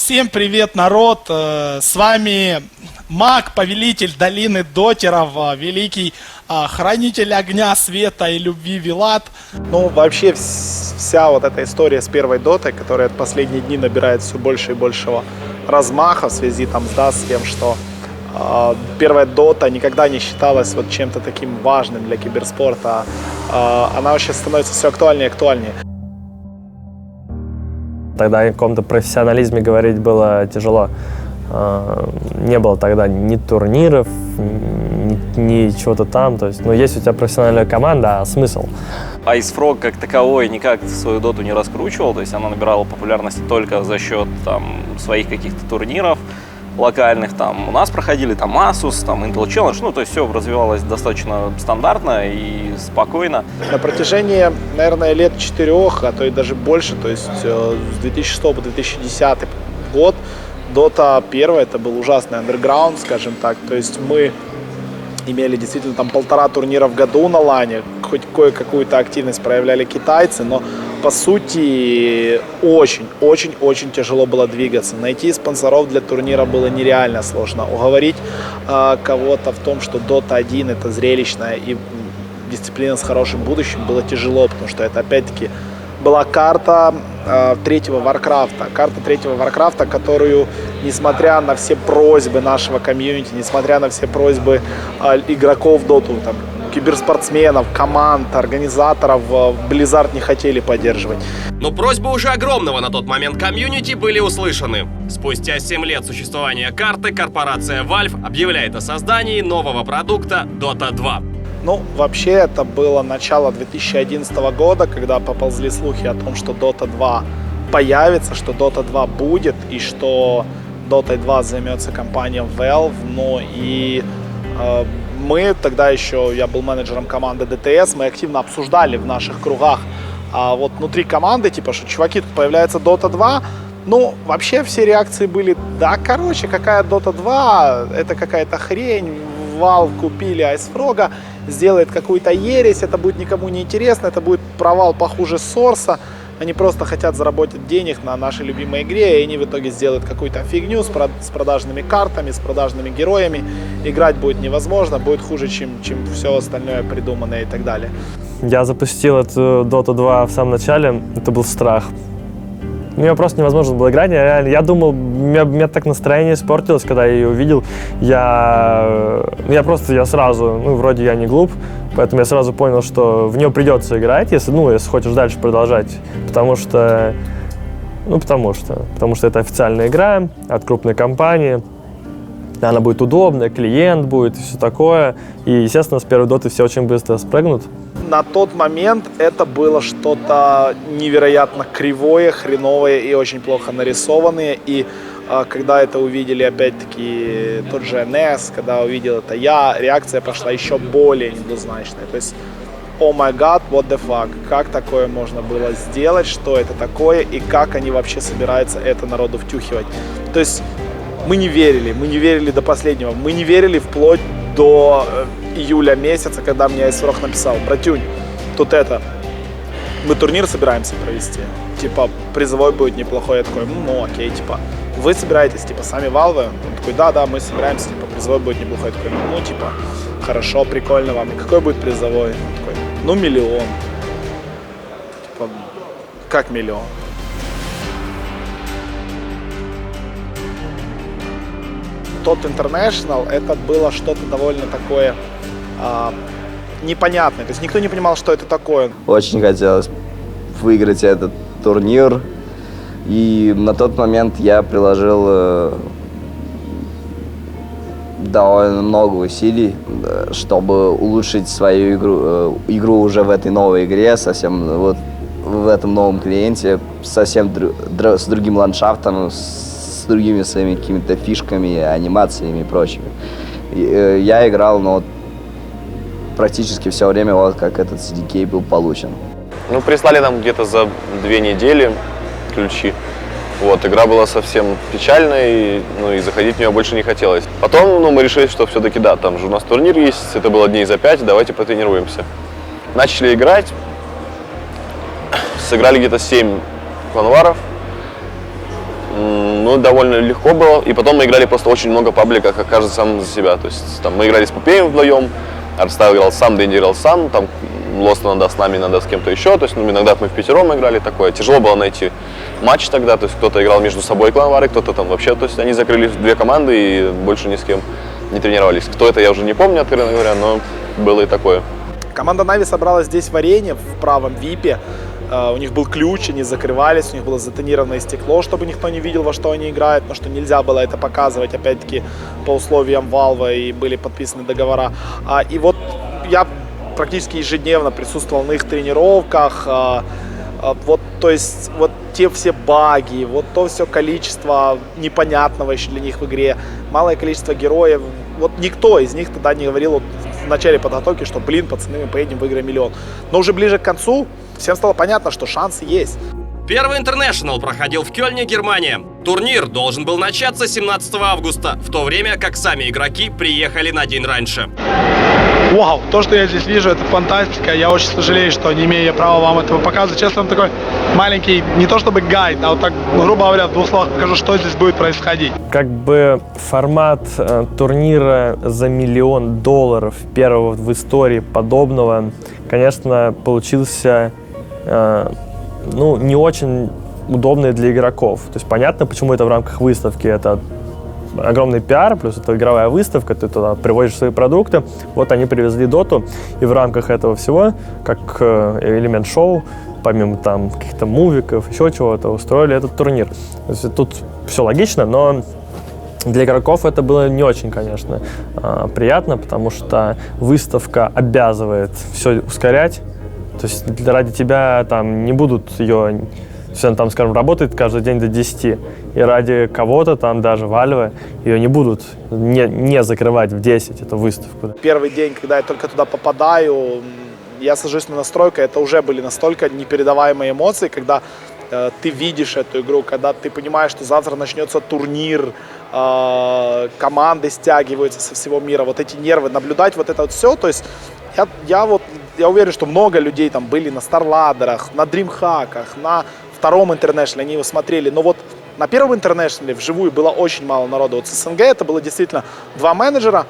Всем привет, народ! С вами маг, повелитель долины дотеров, великий хранитель огня, света и любви Вилат. Ну, вообще вся вот эта история с первой дотой, которая в последние дни набирает все больше и большего размаха в связи с тем, что первая дота никогда не считалась вот чем-то таким важным для киберспорта. Она вообще становится все актуальнее и актуальнее. Тогда о каком-то профессионализме говорить было тяжело. Не было тогда ни турниров, ни чего-то там. То есть, есть у тебя профессиональная команда, а смысл? IceFrog как таковой никак свою доту не раскручивал, то есть она набирала популярность только за счет своих каких-то турниров локальных. У нас проходили Asus, Intel Challenge, то есть все развивалось достаточно стандартно и спокойно. На протяжении, наверное, лет 4, а то и даже больше, то есть с 2006 по 2010 год, Dota 1 это был ужасный андерграунд, скажем так, то есть мы имели действительно 1,5 турнира в году на лане, хоть кое-какую-то активность проявляли китайцы, но по сути очень тяжело было двигаться. Найти спонсоров для турнира было нереально сложно. Уговорить кого-то в том, что Dota 1 это зрелищная и дисциплина с хорошим будущим, было тяжело, потому что это опять-таки была карта третьего Варкрафта, которую, несмотря на все просьбы нашего комьюнити, несмотря на все просьбы игроков Доту, киберспортсменов, команд, организаторов, Blizzard не хотели поддерживать. Но просьбы уже огромного на тот момент комьюнити были услышаны. Спустя 7 лет существования карты, корпорация Valve объявляет о создании нового продукта Dota 2. Вообще это было начало 2011 года, когда поползли слухи о том, что Dota 2 появится, что Dota 2 будет и что Dota 2 займется компания Valve. Мы тогда еще, я был менеджером команды DTS, мы активно обсуждали в наших кругах, вот внутри команды, что чуваки, тут появляется Dota 2. Вообще все реакции были, какая Dota 2, это какая-то хрень, Valve купили IceFrog, сделает какую-то ересь, это будет никому не интересно, это будет провал похуже Source. Они просто хотят заработать денег на нашей любимой игре, и они в итоге сделают какую-то фигню с продажными картами, с продажными героями. Играть будет невозможно, будет хуже, чем все остальное придуманное и так далее. Я запустил эту Dota 2 в самом начале, это был страх. Мне просто невозможно было играть, я думал, у меня так настроение испортилось, когда я ее увидел. Я сразу, вроде я не глуп, поэтому я сразу понял, что в нее придется играть, если хочешь дальше продолжать, потому что это официальная игра от крупной компании, она будет удобная, клиент будет и все такое, и, естественно, с первой доты все очень быстро спрыгнут. На тот момент это было что-то невероятно кривое, хреновое и очень плохо нарисованное. И когда это увидели, опять-таки, тот же NS, когда увидел это я, реакция пошла еще более недвузначная. То есть, о май гад, what the fuck, как такое можно было сделать, что это такое и как они вообще собираются это народу втюхивать. То есть мы не верили до последнего, мы не верили вплоть до июля месяца, когда мне IceFrog написал: братюнь, мы турнир собираемся провести, призовой будет неплохой. Я такой, окей, вы собираетесь, сами Valve? Он такой, да, мы собираемся, призовой будет неплохой. Я такой, хорошо, прикольно вам. И какой будет призовой? Он такой, 1 миллион. Как миллион? Тот International это было что-то довольно такое непонятное. То есть никто не понимал, что это такое. Очень хотелось выиграть этот турнир. И на тот момент я приложил довольно много усилий, чтобы улучшить свою игру уже в этой новой игре, совсем в этом новом клиенте, совсем с другим ландшафтом, с другими своими какими-то фишками, анимациями и прочими. Я играл, практически все время, как этот CDK был получен. Прислали нам где-то за 2 недели ключи. Игра была совсем печальной, и заходить в нее больше не хотелось. Потом, мы решили, что все-таки там же у нас турнир есть, это было дней за 5, давайте потренируемся. Начали играть, сыграли где-то 7 кланваров. ну, довольно легко было. И потом мы играли просто очень много паблика, как каждый сам за себя. То есть там мы играли с Попеем вдвоем, Артстайл играл сам, Дэнди играл сам, там Лост иногда с нами, иногда с кем-то еще. То есть, ну, иногда мы впятером играли такое. Тяжело было найти матч тогда, то есть кто-то играл между собой кланвары, кто-то там вообще, то есть они закрыли 2 команды и больше ни с кем не тренировались. Кто это, я уже не помню, откровенно говоря, но было и такое. Команда Нави собралась здесь в арене, в правом випе. У них был ключ, они закрывались, у них было затонированное стекло, чтобы никто не видел, во что они играют, но что нельзя было это показывать, опять-таки, по условиям Valve, и были подписаны договора. И вот я практически ежедневно присутствовал на их тренировках, вот, то есть, вот те все баги, вот то все количество непонятного еще для них в игре, малое количество героев, вот никто из них тогда не говорил вот, в начале подготовки, что, блин, пацаны, мы поедем, выиграем миллион. Но уже ближе к концу всем стало понятно, что шансы есть. Первый International проходил в Кёльне, Германия. Турнир должен был начаться 17 августа, в то время как сами игроки приехали на день раньше. Вау, то, что я здесь вижу, это фантастика. Я очень сожалею, что не имею права вам этого показывать. Честно, вам такой маленький, не то чтобы гайд, а вот так, грубо говоря, в 2 словах покажу, что здесь будет происходить. Как бы формат турнира за $1 миллион, первого в истории подобного, конечно, получился ну, не очень удобный для игроков. То есть понятно, почему это в рамках выставки. Это огромный пиар, плюс это игровая выставка, ты туда привозишь свои продукты. Вот они привезли доту, и в рамках этого всего, как элемент шоу, помимо там каких-то мувиков, еще чего-то, устроили этот турнир. То есть тут все логично, но для игроков это было не очень, конечно, приятно, потому что выставка обязывает все ускорять. То есть ради тебя там не будут ее, все там, скажем, работает каждый день до 10, и ради кого-то там даже Valve ее не будут не закрывать в 10, эту выставку. Первый день, когда я только туда попадаю, я сажусь на настройку, это уже были настолько непередаваемые эмоции, когда ты видишь эту игру, когда ты понимаешь, что завтра начнется турнир, команды стягиваются со всего мира, вот эти нервы, наблюдать вот это вот все, то есть я уверен, что много людей там были на Старладерах, на Дримхаках, на втором интернешнале, они его смотрели, но вот на первом интернешнале вживую было очень мало народу. Вот с СНГ это было действительно 2 менеджера,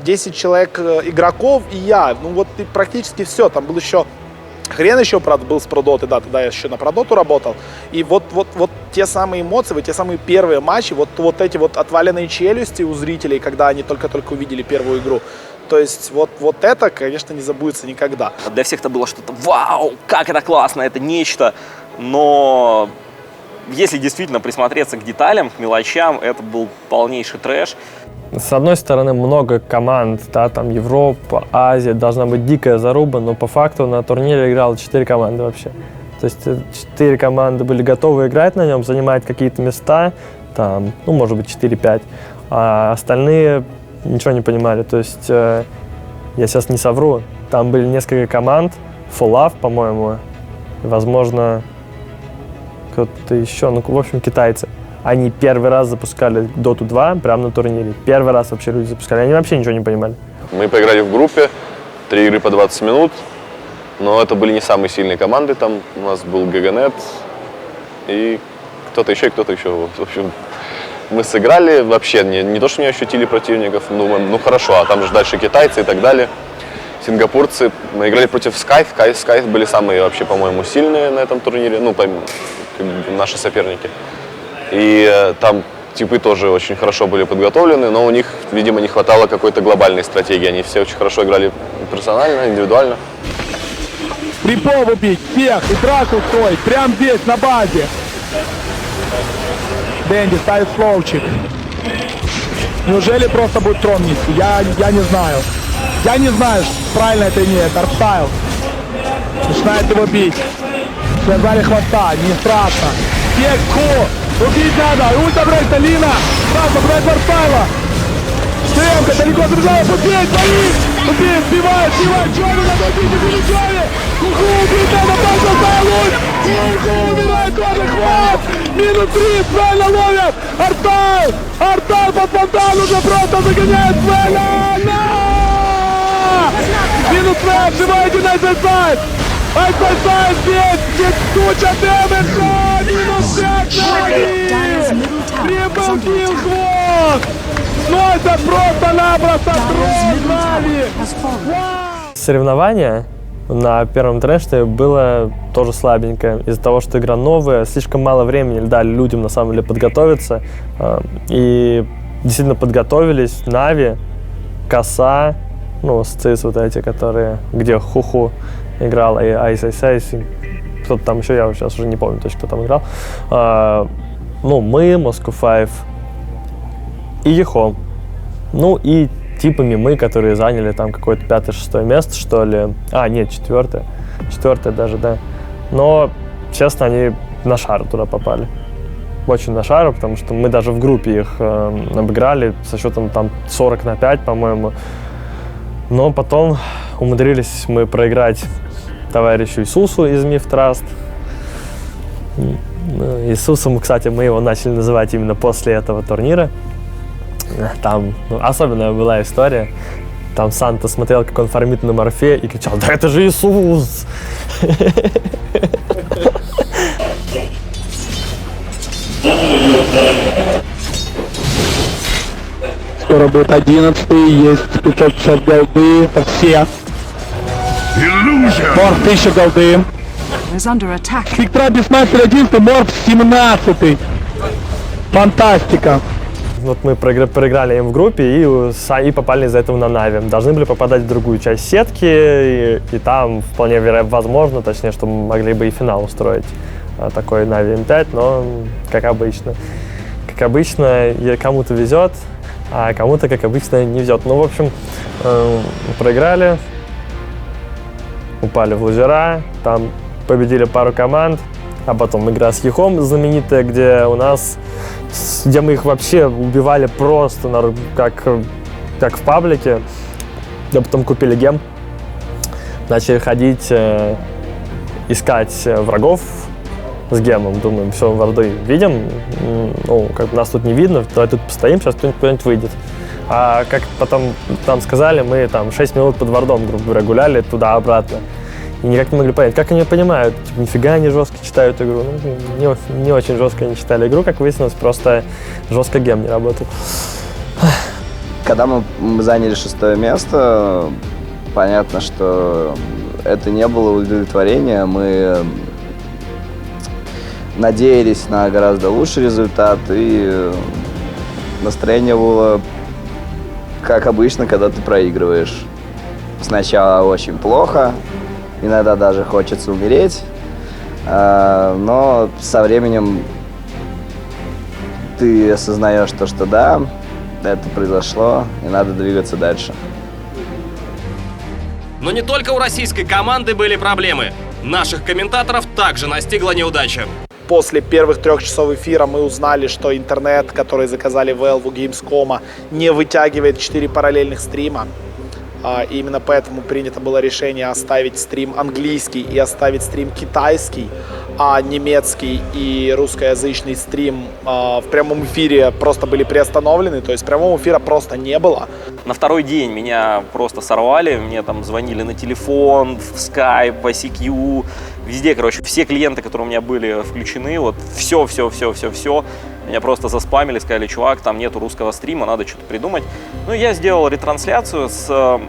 10 человек игроков и я. Ну вот и практически все. Там был еще хрен еще, правда, был с Продоты, да, тогда я еще на Продоту работал. И вот те самые эмоции, вот те самые первые матчи, вот эти вот отваленные челюсти у зрителей, когда они только-только увидели первую игру. То есть вот это, конечно, не забудется никогда. Для всех это было что-то вау, как это классно, это нечто. Но если действительно присмотреться к деталям, к мелочам, это был полнейший трэш. С одной стороны, много команд, да, там Европа, Азия, должна быть дикая заруба, но по факту на турнире играло 4 команды вообще. То есть 4 команды были готовы играть на нем, занимать какие-то места, там, ну, может быть, 4-5, а остальные ничего не понимали. То есть, я сейчас не совру, там были несколько команд, Full Love, по-моему, возможно, кто-то еще, ну, в общем, китайцы. Они первый раз запускали Dota 2 прямо на турнире. Первый раз вообще люди запускали. Они вообще ничего не понимали. Мы поиграли в группе, 3 игры по 20 минут, но это были не самые сильные команды. Там у нас был GGNet и кто-то еще. В общем, мы сыграли вообще, не то, что не ощутили противников, ну хорошо, а там же дальше китайцы и так далее. Сингапурцы, мы играли против Skype. Skype были самые вообще, по-моему, сильные на этом турнире, ну, наши соперники. И там типы тоже очень хорошо были подготовлены, но у них, видимо, не хватало какой-то глобальной стратегии. Они все очень хорошо играли персонально, индивидуально. Крипов убить, всех, и драку устроить, прямо здесь, на базе. Дэнди ставит слоучик. Неужели просто будет трон нести? Я не знаю. Я не знаю, правильно это или нет. Артстайл начинает его бить. Связали хвоста, не страшно. Текку! Убить надо! Ультабрейта, Лина! Сразу брать Артстайла! Стрелка далеко забежала, побить, болит! Убить, сбивает, Джови, надо убить Джови! Куху убить надо, просто луч! Куху убивает тоже хвост! Минус 3, правильно ловят! Артстайл под фонтан уже просто загоняет Свеля! Минус 5, живая Динайт Сайт! Ай-сай-сай, здесь куча дэмэджа! Минус 5 Нави! Трипл килл, хвост! Ну это просто-напросто трон Нави! Соревнования на первом интернешнле было тоже слабенько. Из-за того, что игра новая, слишком мало времени дали людям на самом деле подготовиться. И действительно подготовились. Нави, Коса, ну, СЦИС вот эти, которые, где Хуху играл, и Ice, кто-то там еще, я сейчас уже не помню точно, кто там играл. Ну, мы, Moscow Five и Ехо. Ну, и типами мы, которые заняли там какое-то 5-6 место, что ли. Нет, 4. 4 даже, да. Но, честно, они на шар туда попали. Очень на шару, потому что мы даже в группе их обыграли со счетом там 40-5, по-моему. Но потом умудрились мы проиграть товарищу Исусу из Myth Trust. Иисусом, кстати, мы его начали называть именно после этого турнира. Там особенная была история. Там Санта смотрел, как он фармит на морфе и кричал: «Да это же Иисус!» Скоро будет 11-й, есть 550 голды, это все. Морф 1000 голды. Виктора Бисмастер 11, Морф 17-й. Фантастика. Вот мы проиграли им в группе и попали из-за этого на Нави. Должны были попадать в другую часть сетки, и там вполне возможно, точнее, что мы могли бы и финал устроить. Такой Нави М5, но как обычно. Как обычно, кому-то везет, а кому-то, как обычно, не везет. Ну, в общем, проиграли, упали в лузера, там победили пару команд, а потом игра с Ехом знаменитая, где мы их вообще убивали просто как в паблике. А потом купили гем, начали ходить, искать врагов с гемом. Думаем, все, варды видим, ну, как бы нас тут не видно, давай тут постоим, сейчас кто-нибудь выйдет. А как потом там сказали, мы там 6 минут под вардом, грубо говоря, гуляли туда-обратно. И никак не могли понять, как они понимают, типа, нифига они жестко читают игру. Ну, не очень жестко они читали игру, как выяснилось, просто жестко гем не работал. Когда мы заняли 6 место, понятно, что это не было удовлетворения. Мы надеялись на гораздо лучший результат, и настроение было, как обычно, когда ты проигрываешь. Сначала очень плохо, иногда даже хочется умереть, но со временем ты осознаешь то, что да, это произошло, и надо двигаться дальше. Но не только у российской команды были проблемы. Наших комментаторов также настигла неудача. После первых 3 часов эфира мы узнали, что интернет, который заказали Valve у Gamescom, не вытягивает 4 параллельных стрима. И именно поэтому принято было решение оставить стрим английский и оставить стрим китайский, а немецкий и русскоязычный стрим в прямом эфире просто были приостановлены, то есть прямого эфира просто не было. На второй день меня просто сорвали, мне там звонили на телефон, в Skype, по ICQ, везде, короче, все клиенты, которые у меня были включены, вот все, меня просто заспамили, сказали: чувак, там нету русского стрима, надо что-то придумать. Ну, я сделал ретрансляцию со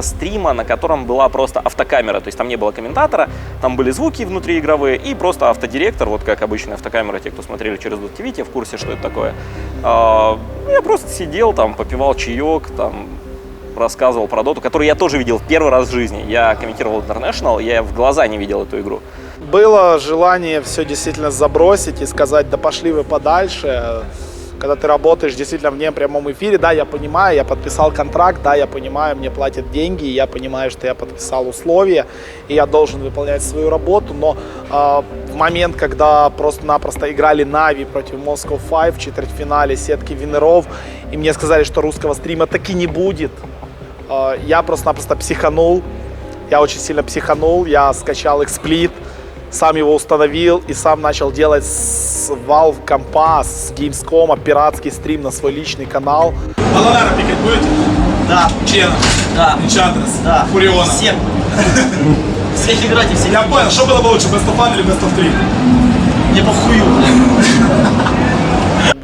стрима, на котором была просто автокамера, то есть там не было комментатора, там были звуки внутриигровые и просто автодиректор, вот как обычная автокамера, те, кто смотрели через DotTV, те в курсе, что это такое. Я просто сидел там, попивал чаек, там, рассказывал про доту, которую я тоже видел в первый раз в жизни. Я комментировал International, я в глаза не видел эту игру. Было желание все действительно забросить и сказать: да пошли вы подальше. Когда ты работаешь действительно в непрямом эфире, да, я понимаю, я подписал контракт, да, я понимаю, мне платят деньги, я понимаю, что я подписал условия, и я должен выполнять свою работу, но в момент, когда просто-напросто играли Нави против Moscow Five в четвертьфинале сетки винеров, и мне сказали, что русского стрима таки не будет, я просто-напросто психанул, я очень сильно психанул, я скачал XSplit, сам его установил и сам начал делать с Valve компа, с Gamescom пиратский стрим на свой личный канал. Баланара пикать будете? Да. Чена? Да. Энчантрес? Да. Фуриона? Всем. Всех играть и всех. Я понял, что было бы лучше, Best of 1 или Best of 3? Не похую.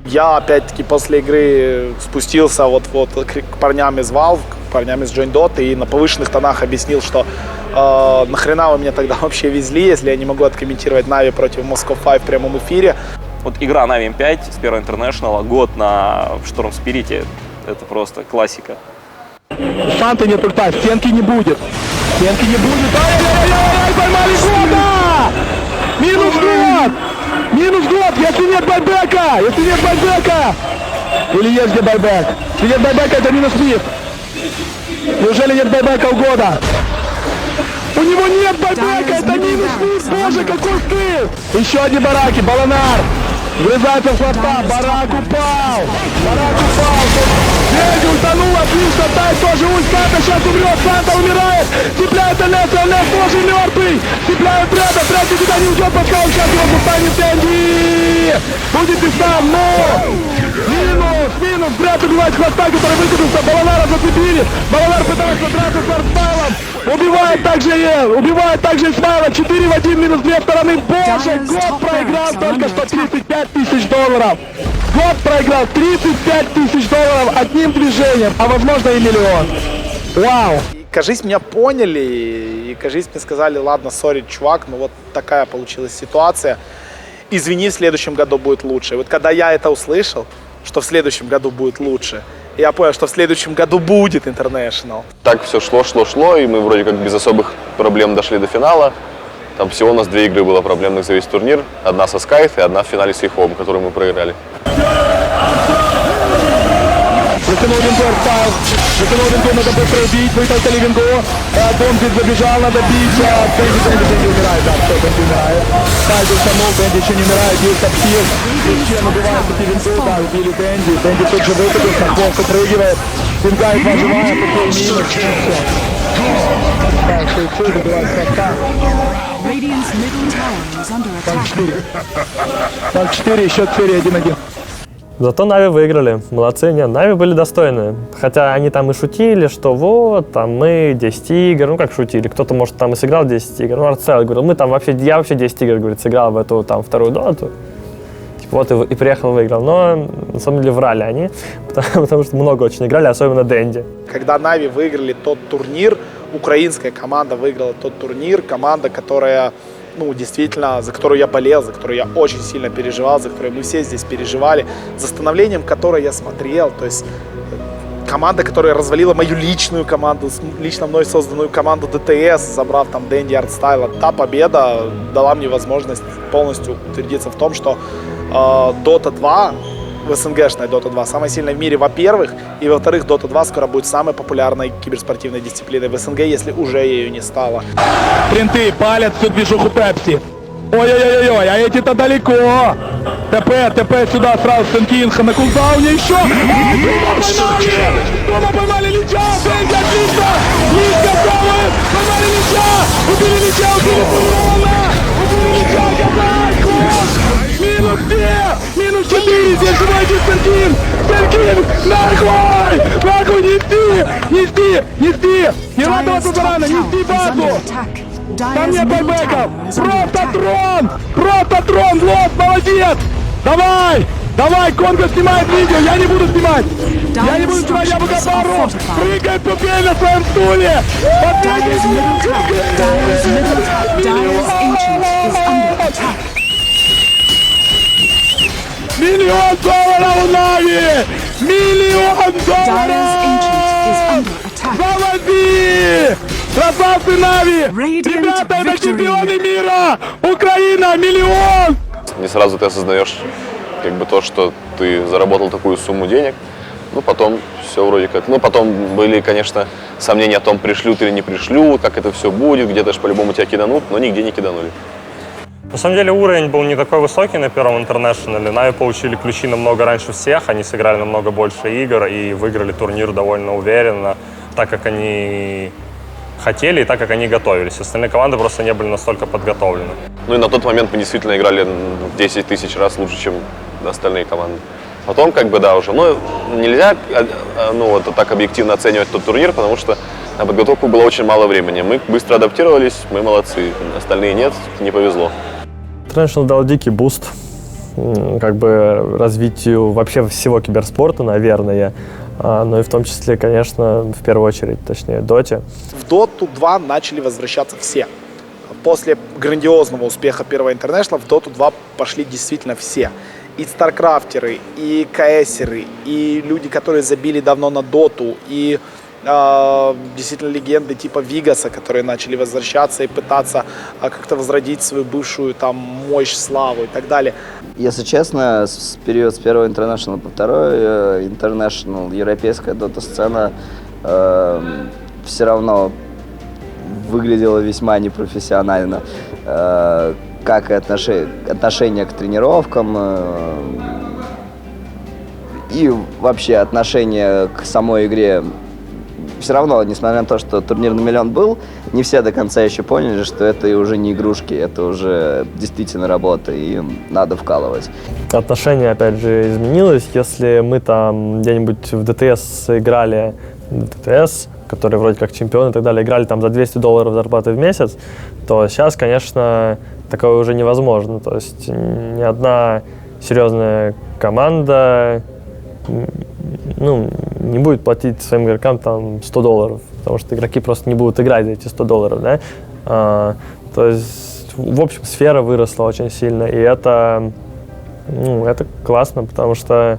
Я опять-таки после игры спустился вот к парням из Valve, к парням из Join Dot и на повышенных тонах объяснил, что нахрена вы меня тогда вообще везли, если я не могу откомментировать Na'Vi против Moscow 5 в прямом эфире. Вот игра Na'Vi M5 с первого International, год на Storm Spirit, это просто классика. Шанты нет ульта, стенки не будет. Стенки не будет. Ай-яй-яй-яй, поймали года! Минус год! Минус год, если нет байбека! Если нет байбека! Или есть где байбек? Если нет байбека, это минус мид. Неужели нет байбека у года? У него нет байбека, это минус мид! Боже, какой ты! Еще одни бараки, Баланар! Врезается в хвоста, барак упал! Барак упал! Денди утонул, отлично, Тай тоже ульт, Санта сейчас умрет, Санта умирает! Цепляет Энесса, Энесс тоже мертвый! Цепляет Трэда, Трэд никуда не уйдет, пока он сейчас его застанет, Денди! Будет и сам, но! Минус, Трэд убивает хвоста, который выкатился, Баланара зацепили! Баланар пытается драться с Арстайлом! Убивает также Смайла, 4 в 1, минус 2 стороны. Боже, год проиграл только что 35 тысяч долларов. Год проиграл 35 тысяч долларов одним движением, а возможно и миллион. Вау. И, кажись, меня поняли, и, кажись, мне сказали, ладно, сори, чувак, но вот такая получилась ситуация. Извини, в следующем году будет лучше. И вот когда я это услышал, что в следующем году будет лучше, я понял, что в следующем году будет International. Так все шло, и мы вроде как без особых проблем дошли до финала. Там всего у нас 2 игры было проблемных за весь турнир. Одна со Skype и одна в финале с Ихом, которую мы проиграли. Затянул Винго, Арстайл. Затянул Винго, надо быстро убить. Вытолкали Винго. Донзит забежал, надо бить. Дэнди умирает, да, все, Дэнди умирает. Тайзер утонул, Дэнди еще не умирает. Есть обсил. Еще набивает таки Винго, да, убили Дэнди. Дэнди тут же выкатился, хвост отрыгивает. Винга едва живая, такой минус. Все. Так, суицид, убивает хвоста. Там 4, еще серия 1-1. Зато Na'Vi выиграли. Молодцы. Нет, Na'Vi были достойны. Хотя они там и шутили, что вот, там мы 10 игр. Ну, как шутили. Кто-то, может, там и сыграл 10 игр. Ну, Арцел говорил, я вообще 10 игр, говорит, сыграл в эту, там, вторую доту. Типа, вот и приехал, выиграл. Но, на самом деле, врали они. Потому что много очень играли, особенно Дэнди. Когда Na'Vi выиграли тот турнир, украинская команда выиграла тот турнир, команда, которая... ну, действительно, за которую я болел, за которую я очень сильно переживал, за которую мы все здесь переживали, за становлением которой я смотрел, то есть команда, которая развалила мою личную команду, лично мной созданную команду ДТС, забрав там Дэнди, Артстайла, та победа дала мне возможность полностью утвердиться в том, что Dota 2, СНГшная Dota 2, самая сильная в мире, во-первых, и во-вторых, Dota 2 скоро будет самой популярной киберспортивной дисциплиной в СНГ, если уже ею не стало. Принты палят всю движуху Пепси. Ой-ой-ой, а эти-то далеко. ТП сюда сразу Сенкинха на кулдауне еще. Дома поймали Лича, Бенди отлично. Лич готовы, поймали Лича. Убили Лича, убили Фурона. Убили Лича, Минус 2, минус 4, здесь живой Сенкин. Сенкин, нахуй, нести. Не надо вас зарано, нести базу. Там нет байбеков! Просто трон! Вот, молодец! Давай, Конго снимает видео, я не буду снимать! Я буду пару! Прыгай, пупей на своем стуле! $1 миллион у Na'Vi! $1 миллион! Заводи! Красавцы Na'Vi! Ребята, это чемпионы мира! Украина, $1 миллион! Не сразу ты осознаешь как бы то, что ты заработал такую сумму денег. Ну, потом все вроде как... Ну, потом были, конечно, сомнения о том, пришлют или не пришлют, как это все будет, где-то же по-любому тебя киданут, но нигде не киданули. На самом деле уровень был не такой высокий на первом интернешнале. Na'Vi получили ключи намного раньше всех, они сыграли намного больше игр и выиграли турнир довольно уверенно, так как они хотели и так как они готовились. Остальные команды просто не были настолько подготовлены. Ну и на тот момент мы действительно играли в 10 тысяч раз лучше, чем остальные команды. Потом, как бы, да, уже, ну, нельзя, ну, вот так объективно оценивать тот турнир, потому что На подготовку было очень мало времени. Мы быстро адаптировались, мы молодцы. Остальные нет, не повезло. International дал дикий буст как бы развитию вообще всего киберспорта, наверное. Но и в том числе, конечно, в первую очередь, точнее, Доте. В Dota 2 начали возвращаться все. После грандиозного успеха первого International в Dota 2 пошли действительно все. И старкрафтеры, и КСеры, и люди, которые забили давно на Доту, и действительно легенды типа Вигаса, которые начали возвращаться и пытаться как-то возродить свою бывшую там мощь, славу и так далее. Если честно, период с первого International по второй International, европейская дота-сцена все равно выглядела весьма непрофессионально. Как и отношение к тренировкам, и вообще отношение к самой игре. Все равно, несмотря на то, что турнир на миллион был, не все до конца еще поняли, что это уже не игрушки, это уже действительно работа, и надо вкалывать. Отношение, опять же, изменилось. Если мы там где-нибудь в ДТС играли, ДТС, которые вроде как чемпионы и так далее, играли там за $200 зарплаты в месяц, то сейчас, конечно, такое уже невозможно. То есть ни одна серьезная команда не будет платить своим игрокам там $100, потому что игроки просто не будут играть за эти $100, да? То есть, в общем, сфера выросла очень сильно, и это классно, потому что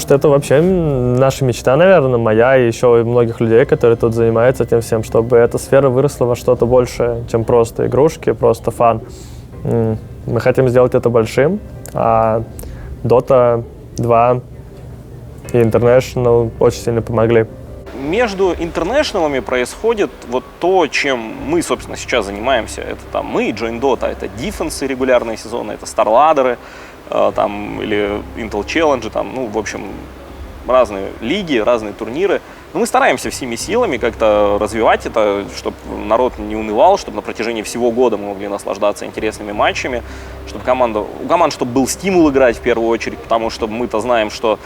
это вообще наша мечта, наверное, моя и еще и многих людей, которые тут занимаются этим всем, чтобы эта сфера выросла во что-то большее, чем просто игрушки, просто фан. Мы хотим сделать это большим, а Dota 2 и International очень сильно помогли. Между интернешналами происходит вот то, чем мы, собственно, сейчас занимаемся. Это там мы, Join Dota, это дефенсы регулярные сезоны, это старладеры, там, или Intel Challenge, там, в общем, разные лиги, разные турниры. Но мы стараемся всеми силами как-то развивать это, чтобы народ не унывал, чтобы на протяжении всего года мы могли наслаждаться интересными матчами, чтобы у команд чтобы был стимул играть в первую очередь, потому что мы-то знаем, что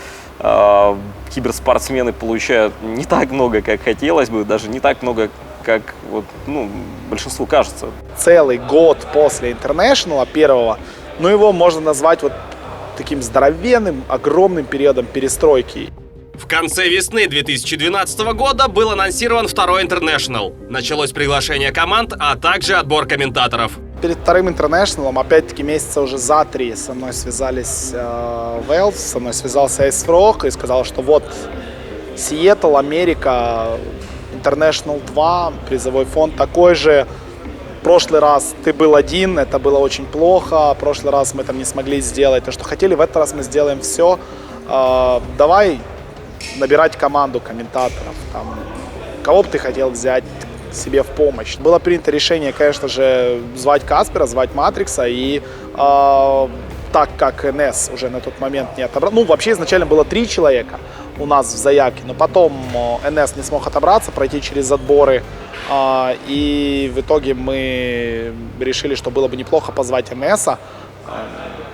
киберспортсмены получают не так много, как хотелось бы, даже не так много, как большинству кажется. Целый год после International первого, его можно назвать вот таким здоровенным, огромным периодом перестройки. В конце весны 2012 года был анонсирован второй International. Началось приглашение команд, а также отбор комментаторов. Перед вторым International, опять-таки месяца уже за 3, со мной связались Valve, со мной связался Ace Frog и сказал, что вот Сиэтл, Америка, International 2, призовой фонд такой же. В прошлый раз ты был один, это было очень плохо, в прошлый раз мы там не смогли сделать то, что хотели, в этот раз мы сделаем все. Давай набирать команду комментаторов, там, кого бы ты хотел взять себе в помощь. Было принято решение, конечно же, звать Каспера, звать Матрикса, и так как НС уже на тот момент не отобрал, вообще изначально было 3 человека у нас в заявке, но потом НС не смог отобраться, пройти через отборы, и в итоге мы решили, что было бы неплохо позвать НСа,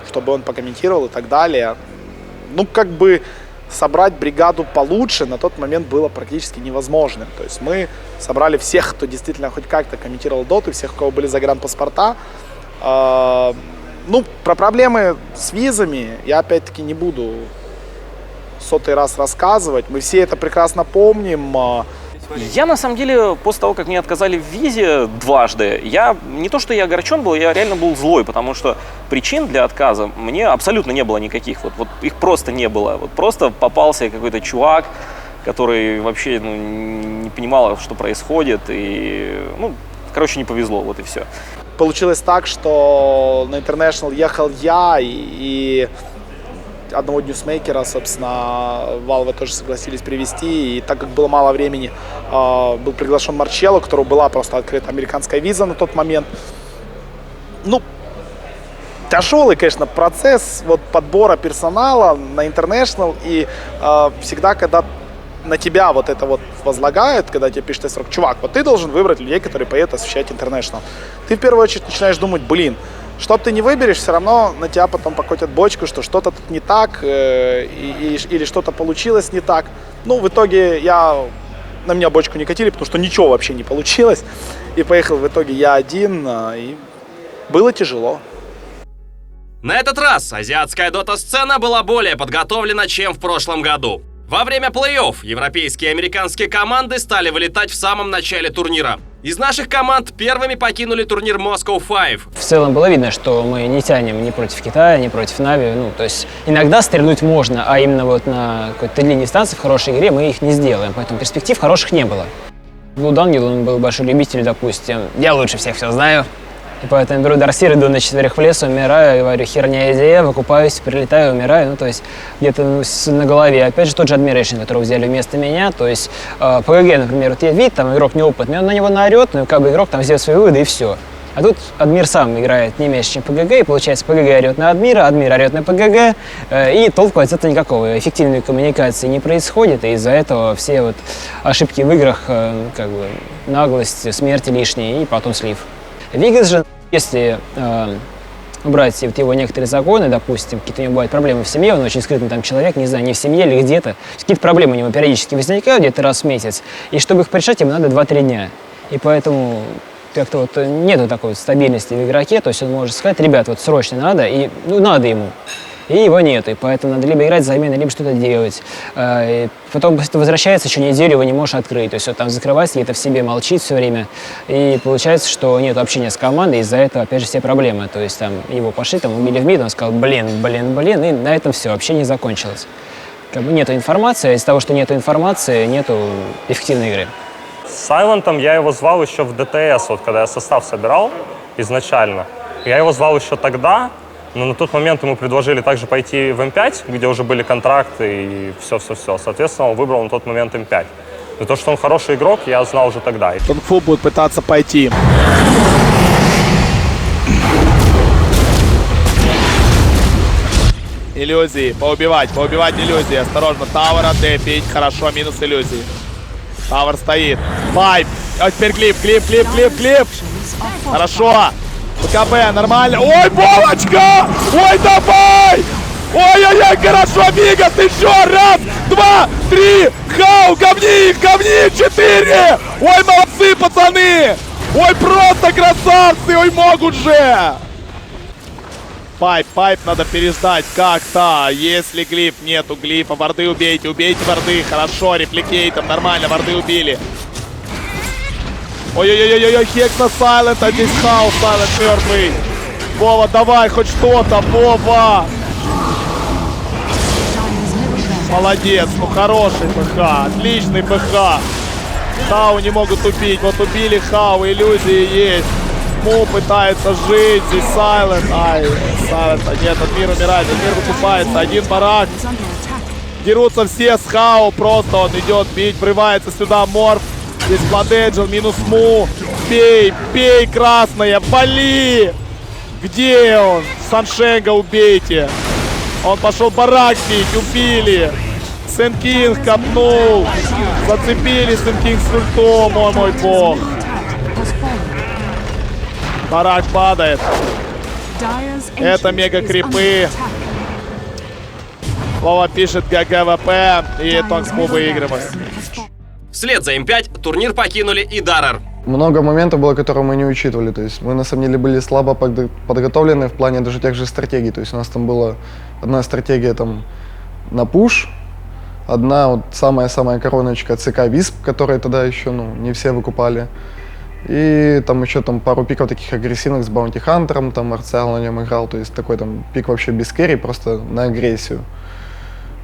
чтобы он покомментировал и так далее. Собрать бригаду получше на тот момент было практически невозможным. То есть мы собрали всех, кто действительно хоть как-то комментировал доту, всех, у кого были загранпаспорта. Про проблемы с визами я опять-таки не буду 100-й раз рассказывать. Мы все это прекрасно помним. Я, на самом деле, после того, как мне отказали в визе дважды, не то, что я огорчен был, я реально был злой, потому что причин для отказа мне абсолютно не было никаких. Вот их просто не было. Вот просто попался какой-то чувак, который вообще не понимал, что происходит, и, не повезло, вот и все. Получилось так, что на International ехал я и одного ньюсмейкера, собственно, Valve тоже согласились привезти, и так как было мало времени, был приглашен Марчелло, у которого была просто открыта американская виза на тот момент. Тяжелый, конечно, процесс подбора персонала на International, и всегда, когда на тебя это возлагают, когда тебе пишет срок, чувак, ты должен выбрать людей, которые поедут освещать International. Ты в первую очередь начинаешь думать, Что ты не выберешь, все равно на тебя потом покотят бочку, что что-то тут не так, или что-то получилось не так. Ну, в итоге на меня бочку не катили, потому что ничего вообще не получилось. И поехал в итоге я один, и было тяжело. На этот раз азиатская дота-сцена была более подготовлена, чем в прошлом году. Во время плей-офф европейские и американские команды стали вылетать в самом начале турнира. Из наших команд первыми покинули турнир Moscow 5. В целом было видно, что мы не тянем ни против Китая, ни против Нави. Ну, то есть иногда стрельнуть можно, а именно вот на какой-то длинной дистанции в хорошей игре мы их не сделаем. Поэтому перспектив хороших не было. Блуд Ангел, он был большой любитель, допустим. Я лучше всех все знаю. И поэтому беру Дарсир, иду на четверых в лес, умираю, говорю, херня идея, выкупаюсь, прилетаю, умираю. Ну, то есть где-то на голове. Опять же, тот же Admiration, которого взяли вместо меня. То есть ПГГ, например, вот я видит, там игрок неопытный, он на него наорет, ну, как бы игрок там сделает свои выводы и все. А тут Адмир сам играет не меньше, чем ПГГ, и получается, ПГГ орет на Адмира, Адмир орет на ПГГ, и толку от этого никакого. Эффективной коммуникации не происходит, и из-за этого все вот ошибки в играх, как бы наглость, смерти лишние, и потом слив. Вигас же, если убрать вот его некоторые загоны, допустим, какие-то у него бывают проблемы в семье, он очень скрытный там человек, не знаю, не в семье или где-то, какие-то проблемы у него периодически возникают где-то раз в месяц, и чтобы их порешать, ему надо 2-3 дня. И поэтому как-то вот нету такой вот стабильности в игроке, то есть он может сказать, ребят, вот срочно надо, и ну, надо ему. И его нету, и поэтому надо либо играть замены, либо что-то делать. И потом, если ты возвращается, еще неделю его не можешь открыть. То есть вот там закрывается, где-то в себе молчит все время. И получается, что нет общения с командой, из-за этого, опять же, все проблемы. То есть там его пошли, там убили в мид, он сказал, блин, и на этом все, общение закончилось. Как бы нету информации, а из-за того, что нету информации, нету эффективной игры. С Сайлентом я его звал еще в ДТС, вот когда я состав собирал изначально. Я его звал еще тогда, но на тот момент ему предложили также пойти в М5, где уже были контракты и все-все-все. Соответственно, он выбрал на тот момент М5. Но то, что он хороший игрок, я знал уже тогда. Кунг-фу будет пытаться пойти. Иллюзии, поубивать иллюзии. Осторожно, Тауэр отдепить, хорошо, минус иллюзии. Тауэр стоит. Пайп, а теперь клип. Хорошо. ПКБ, нормально. Ой, Вовочка! Ой, давай! Ой-ой-ой, хорошо, Вигас, еще раз, 2, 3, Хау, говни, 4! Ой, молодцы, пацаны! Ой, просто красавцы, ой, могут же! Пайп надо переждать как-то, если глиф, нету глифа, варды убейте варды, хорошо, репликейтом, нормально, варды убили. Ой-ой-ой-ой, Хекс на Сайлент, а здесь Хаус, Сайлент мертвый. Вова, давай хоть что-то, Вова! Молодец, ну хороший ПХ, отличный ПХ. Хау не могут убить, вот убили Хау, иллюзии есть. Му пытается жить, здесь Сайлент. Ай, Сайлент, нет, Адмир умирает, Адмир выкупается, один барак. Дерутся все с Хау, просто он идет бить, врывается сюда Морф. Здесь Бладеджин, минус Му. Бей, красная, вали! Где он? Саншенга убейте. Он пошел барак бить, убили. Сенкинг копнул. Зацепили Сенкинг с ультом, о мой бог. Барак падает. Это мега крипы. Вова пишет ГГВП, и Тонксму выигрывает. Вслед за М5 турнир покинули и Даррер. Много моментов было, которые мы не учитывали. То есть мы на самом деле были слабо подготовлены в плане даже тех же стратегий. То есть у нас там была одна стратегия там на пуш, одна вот самая короночка ЦК Висп, которая тогда еще не все выкупали. И там еще там пару пиков таких агрессивных с Баунти Хантером, там Марциал на нем играл. То есть такой там пик вообще без керри, просто на агрессию.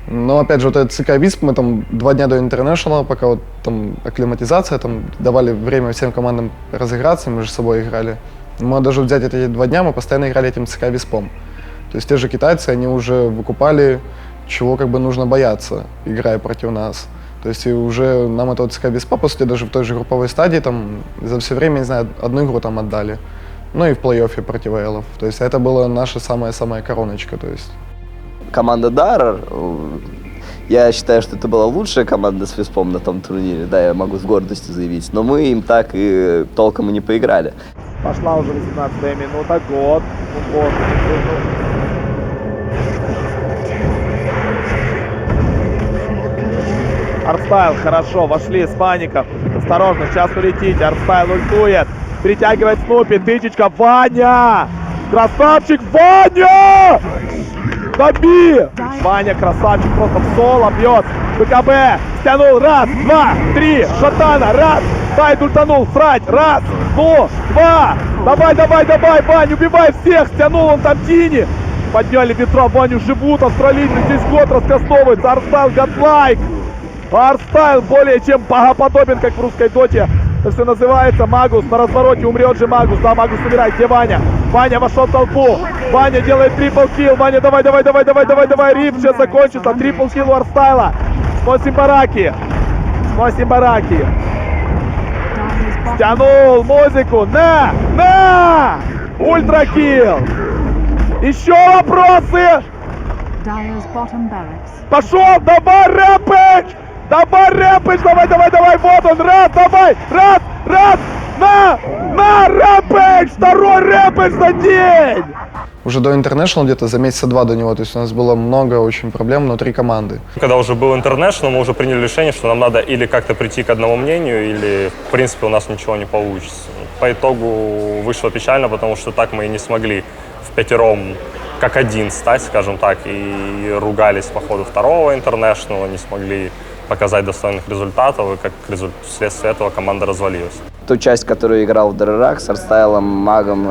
Но опять же, вот этот ЦК Висп, мы там 2 дня до Интернешнала, пока вот там акклиматизация, там давали время всем командам разыграться, мы же с собой играли. Мы даже взять эти 2 дня, мы постоянно играли этим ЦК Виспом. То есть те же китайцы, они уже выкупали, чего как бы нужно бояться, играя против нас. То есть и уже нам этого ЦК Виспа, по сути, даже в той же групповой стадии, там за все время, не знаю, одну игру там отдали. Ну и в плей-оффе против Элов. То есть это была наша самая короночка, то есть. Команда Даррер, я считаю, что это была лучшая команда с Виспом на том турнире, да, я могу с гордостью заявить, но мы им так и толком и не поиграли. Пошла уже 18-я минута. Год. Год. Артстайл, хорошо, вошли с паником. Осторожно, сейчас улетите. Артстайл ультует. Притягивает Снупи. Тычечка. Ваня! Красавчик, Ваня! Доби! Ваня, красавчик, просто в соло бьет. БКБ. Стянул. Раз, два, три. Шатана. Раз. Сайд ультанул. Срать. Раз. Ну, два. Давай, давай, давай, Вань, убивай всех. Стянул он там Тини. Подняли ветра. Ваню живут. Австралийцы здесь год раскастовывается. Артстайл, годлайк. Артстайл более чем богоподобен, как в русской доте. Это все называется. Магус на развороте. Умрет же Магус. Да, Магус умирает. Где Ваня? Ваня вошел в толпу. Ваня делает трипл килл. Ваня, давай, давай, давай, давай, давай, давай. Рип сейчас закончится. Трипл килл у Артстайла. Сносим бараки. Сносим бараки. Стянул музыку. На! Ультра килл. Еще вопросы? Пошел, давай, Рэмпэдж! Давай, Рэмпэдж, давай, давай, давай, вот он, раз, давай, раз, на, Рэмпэдж, второй Рэмпэдж за день! Уже до International, где-то за месяца два до него, то есть у нас было много очень проблем внутри команды. Когда уже был International, мы уже приняли решение, что нам надо или как-то прийти к одному мнению, или, в принципе, у нас ничего не получится. По итогу вышло печально, потому что так мы и не смогли впятером как один стать, скажем так, и ругались по ходу второго International, не смогли показать достойных результатов, и как вследствие этого команда развалилась. Ту часть, которую играл в ДРРах с Артстайлом, Магом,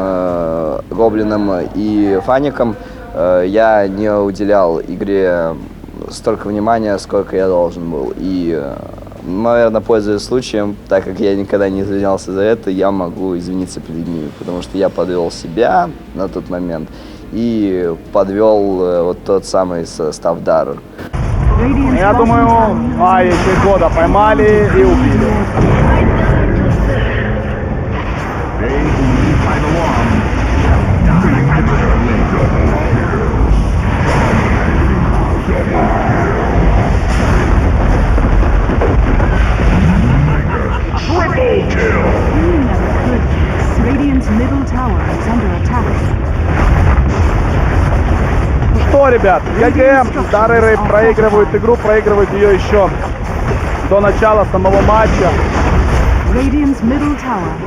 Гоблином и Фаником, я не уделял игре столько внимания, сколько я должен был. И, наверное, пользуясь случаем, так как я никогда не извинялся за это, я могу извиниться перед ними, потому что я подвел себя на тот момент и подвел вот тот самый состав Дара. Я думаю, еще года поймали и убили. Что, ребят, ГГ, Дарреры проигрывают игру, проигрывают ее еще до начала самого матча.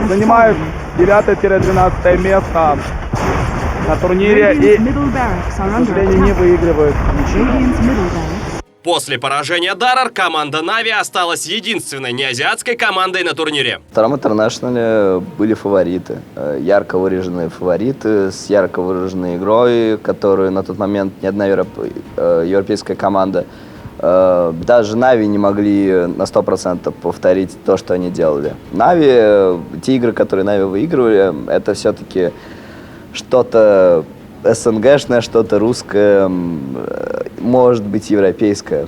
Занимают 9-12 место на турнире и, к сожалению, не выигрывают ничего. После поражения Даррер команда Нави осталась единственной неазиатской командой на турнире. В втором интернешнале были фавориты, ярко выраженные фавориты с ярко выраженной игрой, которую на тот момент ни одна европейская команда, даже Нави не могли на 100% повторить то, что они делали. Нави, те игры, которые Нави выигрывали, это все-таки что-то СНГшное, что-то русское, может быть, европейское.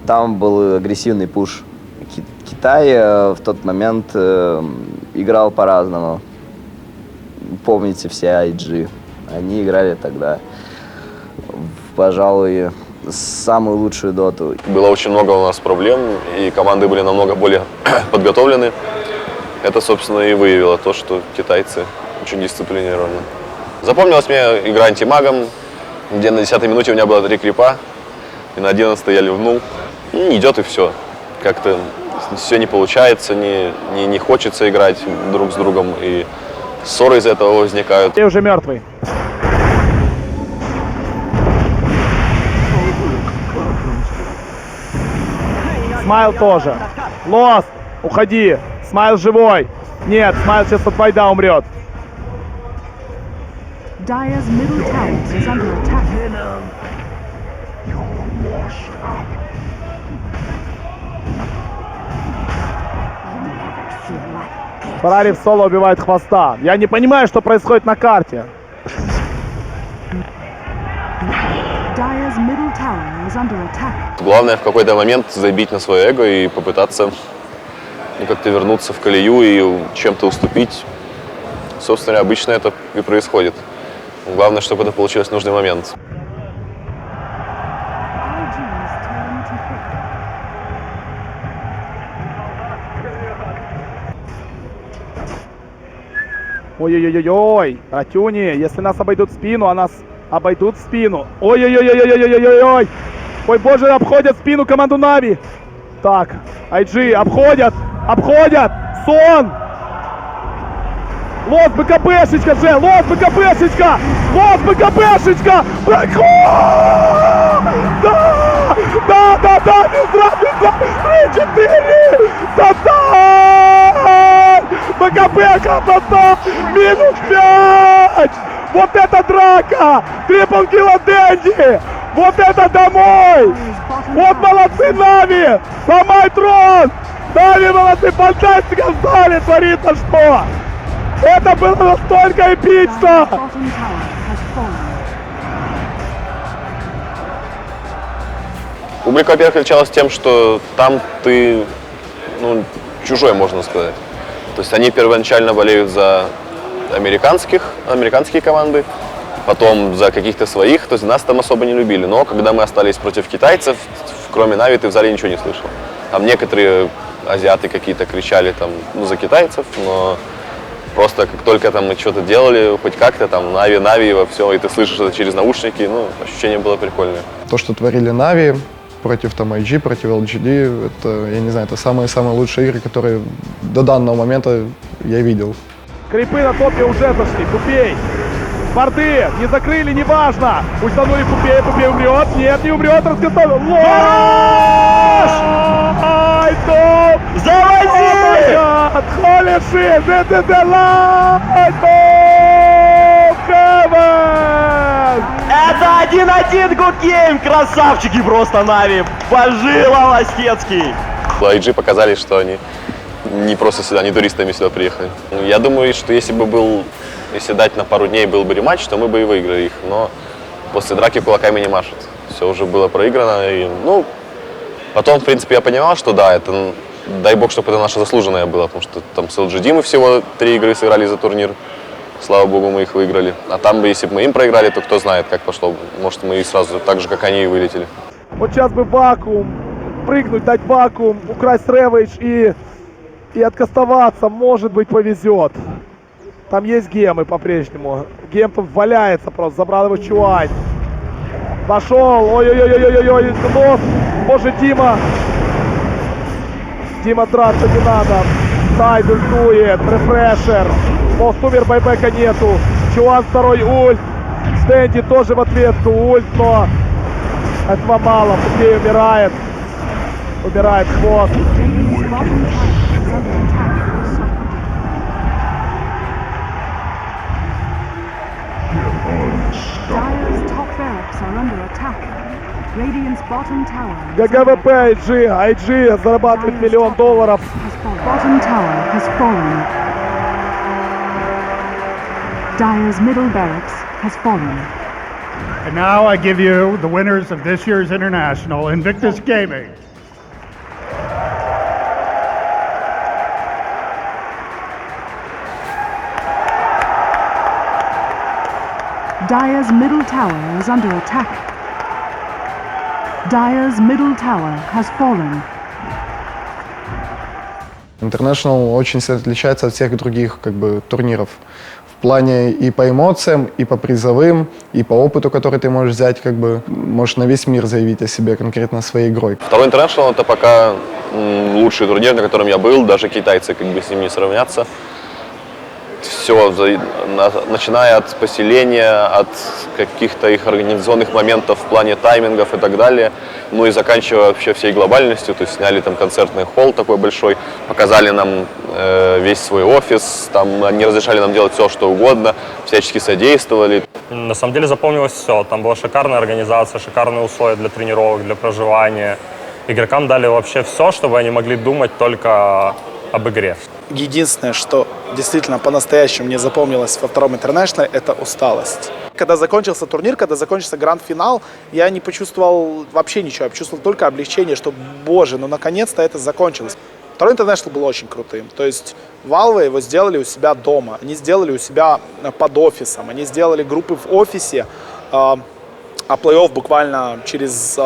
Там был агрессивный пуш. Китай в тот момент играл по-разному. Помните все IG. Они играли тогда, пожалуй, самую лучшую доту. Было очень много у нас проблем, и команды были намного более подготовлены. Это, собственно, и выявило то, что китайцы очень дисциплинированы. Запомнилась мне игра антимагом, где на 10-й минуте у меня было 3 крипа, и на 11-й я ливнул. И идет и все. Как-то все не получается, не хочется играть друг с другом, и ссоры из-за этого возникают. Ты уже мертвый. Смайл тоже. Лост, уходи. Смайл живой. Нет, Смайл сейчас от Вайда умрет. Dire's middle tower is under attack. Феррари в соло убивает хвоста. Я не понимаю, что происходит на карте. Dire's middle tower is under attack. Главное в какой-то момент забить на свое эго и попытаться как-то вернуться в колею и чем-то уступить. Собственно, обычно это и происходит. Главное, чтобы это получилось в нужный момент. Ой-ой-ой-ой, Ратюни, если нас обойдут в спину, а нас обойдут в спину. Ой-ой-ой-ой-ой-ой-ой-ой. Ой, боже, обходят спину команду Нави. Так, IG, обходят, Сон. Лос БКБшечка же, Лос БКБшечка. Проходит! Да, без 3-4. Сатан! БКБ красота! Минус 5! Вот это драка! Трипл килл Дэнди! Вот это домой! Вот молодцы Нави! Ломай трон! Нави молодцы! Фантастика в зале творится что? Это было настолько эпично! Bottom tower has fallen. Публика, во-первых, отличалась тем, что там ты, чужой, можно сказать. То есть они первоначально болеют за американские команды, потом за каких-то своих, то есть нас там особо не любили. Но когда мы остались против китайцев, кроме Нави, ты в зале ничего не слышал. Там некоторые азиаты какие-то кричали там, за китайцев, но просто как только там мы что-то делали, хоть как-то там Нави, во все, и ты слышишь это через наушники, ощущение было прикольное. То, что творили Нави против там IG, против LGD, это, я не знаю, это самые-самые лучшие игры, которые до данного момента я видел. Крипы на топе уже зашли. Пупей. Борды не закрыли, неважно. Ультанули Пупей. Пупей умрет. Нет, не умрет. Раскатал. Ложь! Ай, топ! Заводи! Holy shit! This is the light of heaven! Это 1-1 Good Game, красавчики просто Нави. Божила Ластецкий. IG показали, что они не просто сюда, не туристами сюда приехали. Я думаю, что если дать на пару дней был бы рематч, то мы бы и выиграли их. Но после драки кулаками не машут. Все уже было проиграно. И, потом, в принципе, я понимал, что да, это, дай бог, чтобы это наше заслуженное было. Потому что там с LGD мы всего 3 игры сыграли за турнир. Слава богу, мы их выиграли. А там бы, если бы мы им проиграли, то кто знает, как пошло. Может, мы и сразу так же, как они, и вылетели. Вот сейчас бы вакуум, прыгнуть, дать вакуум, украсть ревейдж и откастоваться, может быть, повезет. Там есть гемы по-прежнему. Гем валяется просто, забрал его Чуань. Пошел, ой-ой-ой-ой-ой-ой, нос, боже, Дима драться не надо. Сайд ультует, рефрешер. Полстумер байбека нету. Чуан второй ульт. Дэнди тоже в ответку ульт, но этого мало. Пупей умирает. Умирает хвост. Dire's top barracks are under attack. Radiant's bottom tower. ГГВП IG зарабатывает $1 миллион. Bottom tower has fallen. Dire's middle barracks has fallen. And now I give you the winners of this year's International, Invictus Gaming. Dire's middle tower is under attack. Dire's middle tower has fallen. International очень сильно отличается от всех других турниров. В плане и по эмоциям, и по призовым, и по опыту, который ты можешь взять, можешь на весь мир заявить о себе конкретно своей игрой. Второй International — это пока лучший турнир, на котором я был, даже китайцы с ним не сравнятся. Все, начиная от поселения, от каких-то их организационных моментов в плане таймингов и так далее, и заканчивая вообще всей глобальностью, то есть сняли там концертный холл такой большой, показали нам весь свой офис, там они разрешали нам делать все, что угодно, всячески содействовали. На самом деле запомнилось все, там была шикарная организация, шикарные условия для тренировок, для проживания. Игрокам дали вообще все, чтобы они могли думать только об игре. Единственное, что действительно по-настоящему мне запомнилось во втором интернешнале, это усталость. Когда закончился турнир, когда закончился гранд-финал, я не почувствовал вообще ничего, я почувствовал только облегчение, что, боже, наконец-то это закончилось. Второй интернешнл был очень крутым, то есть Valve его сделали у себя дома, они сделали у себя под офисом, они сделали группы в офисе, а плей-офф буквально через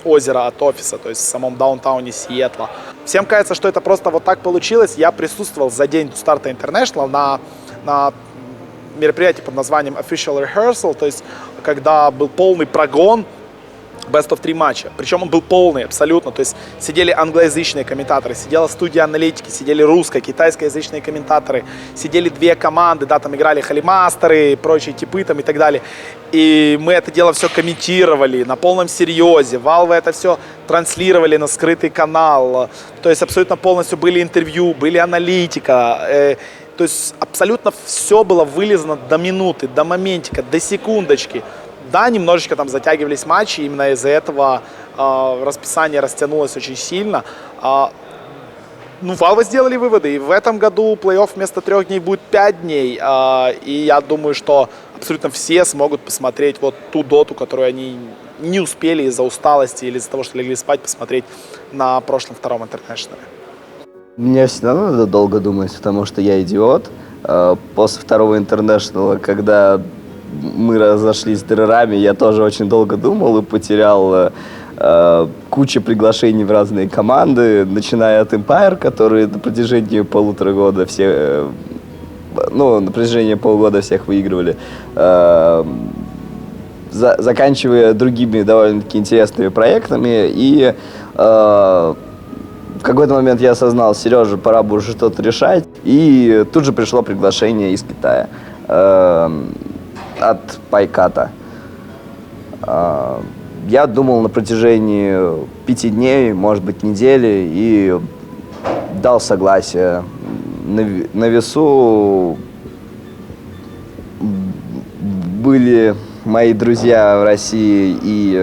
озеро от офиса, то есть в самом даунтауне Сиэтла. Всем кажется, что это просто вот так получилось. Я присутствовал за день старта International на мероприятие под названием Official Rehearsal, то есть когда был полный прогон Best of 3 матча. Причем он был полный абсолютно. То есть сидели англоязычные комментаторы, сидела студия аналитики, сидели русско-, китайскоязычные комментаторы, сидели две команды, да, там играли халимастеры, прочие типы там и так далее. И мы это дело все комментировали на полном серьезе. Valve это все транслировали на скрытый канал. То есть абсолютно полностью были интервью, были аналитика. То есть абсолютно все было вылезано до минуты, до моментика, до секундочки. Да, немножечко там затягивались матчи, именно из-за этого расписание растянулось очень сильно. Ну, Valve сделали выводы, и в этом году плей-офф вместо 3 дней будет 5 дней. И я думаю, что абсолютно все смогут посмотреть вот ту доту, которую они не успели из-за усталости или из-за того, что легли спать, посмотреть на прошлом втором интернешнале. Мне всегда надо долго думать, потому что я идиот. После второго интернешнала, когда мы разошлись с дрерами, я тоже очень долго думал и потерял кучу приглашений в разные команды, начиная от Empire, которые на протяжении полутора года все, на протяжении полугода всех выигрывали, заканчивая другими довольно-таки интересными проектами. И в какой-то момент я осознал: Сережа, пора бы уже что-то решать. И тут же пришло приглашение из Китая. От Пайката. Я думал на протяжении 5 дней, может быть, недели, и дал согласие. На весу были мои друзья в России и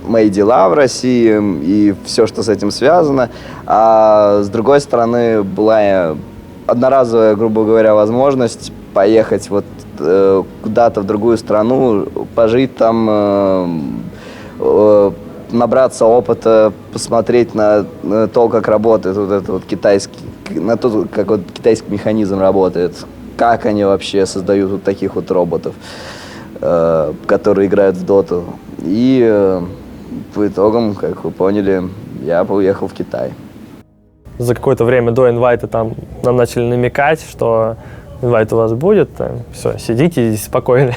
мои дела в России, и все, что с этим связано. А с другой стороны, была одноразовая, грубо говоря, возможность поехать вот куда-то в другую страну, пожить там, набраться опыта, посмотреть на то, как работает вот этот вот китайский, на то, как вот китайский механизм работает, как они вообще создают вот таких вот роботов, которые играют в доту. И по итогам, как вы поняли, я уехал в Китай. За какое-то время до инвайта там нам начали намекать, что инвайт у вас будет, все, сидите спокойно,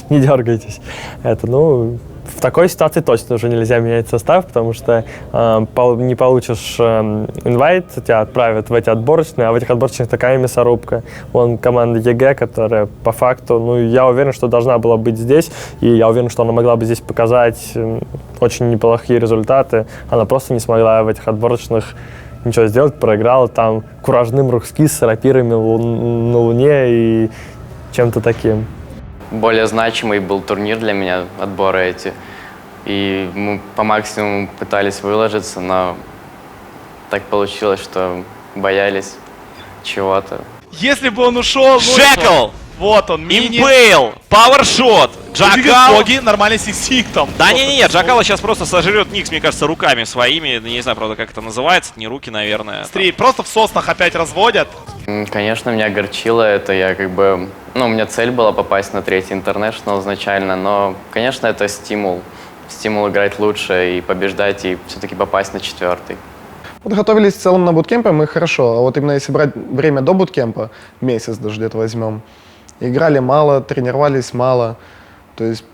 не дергайтесь. В такой ситуации точно уже нельзя менять состав, потому что не получишь инвайт, тебя отправят в эти отборочные, а в этих отборочных такая мясорубка. Вон команда ЕГЭ, которая по факту, я уверен, что должна была быть здесь, и я уверен, что она могла бы здесь показать очень неплохие результаты. Она просто не смогла в этих отборочных ничего сделать, проиграла там куражным рухски с рапирами на Луне и чем-то таким. Более значимый был турнир для меня, отборы эти. И мы по максимуму пытались выложиться, но так получилось, что боялись чего-то. Если бы он ушел... Джекл! Вот он, мини. Импейл! Пауэршот! Джакал! Нормальный сиксик там. Да не-не-не, Джакала сейчас просто сожрет Никс, мне кажется, руками своими. Не знаю, правда, как это называется. Не руки, наверное. Смотри, просто в соснах опять разводят. Конечно, меня огорчило это. Я у меня цель была попасть на 3-й интернешнл изначально, но, конечно, это стимул. Стимул играть лучше и побеждать, и все-таки попасть на 4-й. Подготовились в целом на буткемпе мы хорошо, а вот именно если брать время до буткемпа, месяц даже где-то возьмем, играли мало, тренировались мало, то есть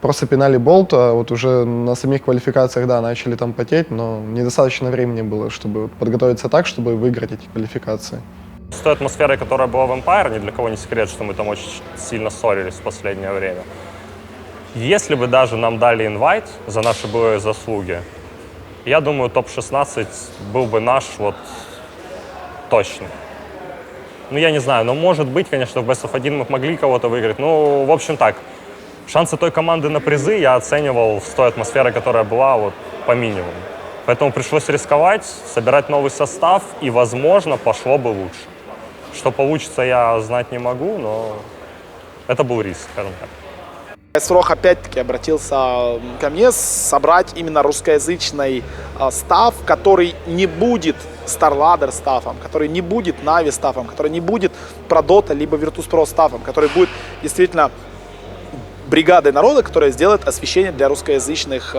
просто пинали болт, а вот уже на самих квалификациях, да, начали там потеть, но недостаточно времени было, чтобы подготовиться так, чтобы выиграть эти квалификации. С той атмосферой, которая была в Empire, ни для кого не секрет, что мы там очень сильно ссорились в последнее время. Если бы даже нам дали инвайт за наши былые заслуги, я думаю, топ-16 был бы наш вот точно. Я не знаю, но может быть, конечно, в Best of 1 мы могли кого-то выиграть. В общем так, шансы той команды на призы я оценивал с той атмосферой, которая была, вот по минимуму. Поэтому пришлось рисковать, собирать новый состав, и, возможно, пошло бы лучше. Что получится, я знать не могу, но это был риск, скажем так. Срок опять-таки обратился ко мне собрать именно русскоязычный став, который не будет StarLadder стафом, который не будет Na'Vi стафом, который не будет Prodota либо Virtus.pro стафом, который будет действительно бригадой народа, которая сделает освещение для русскоязычных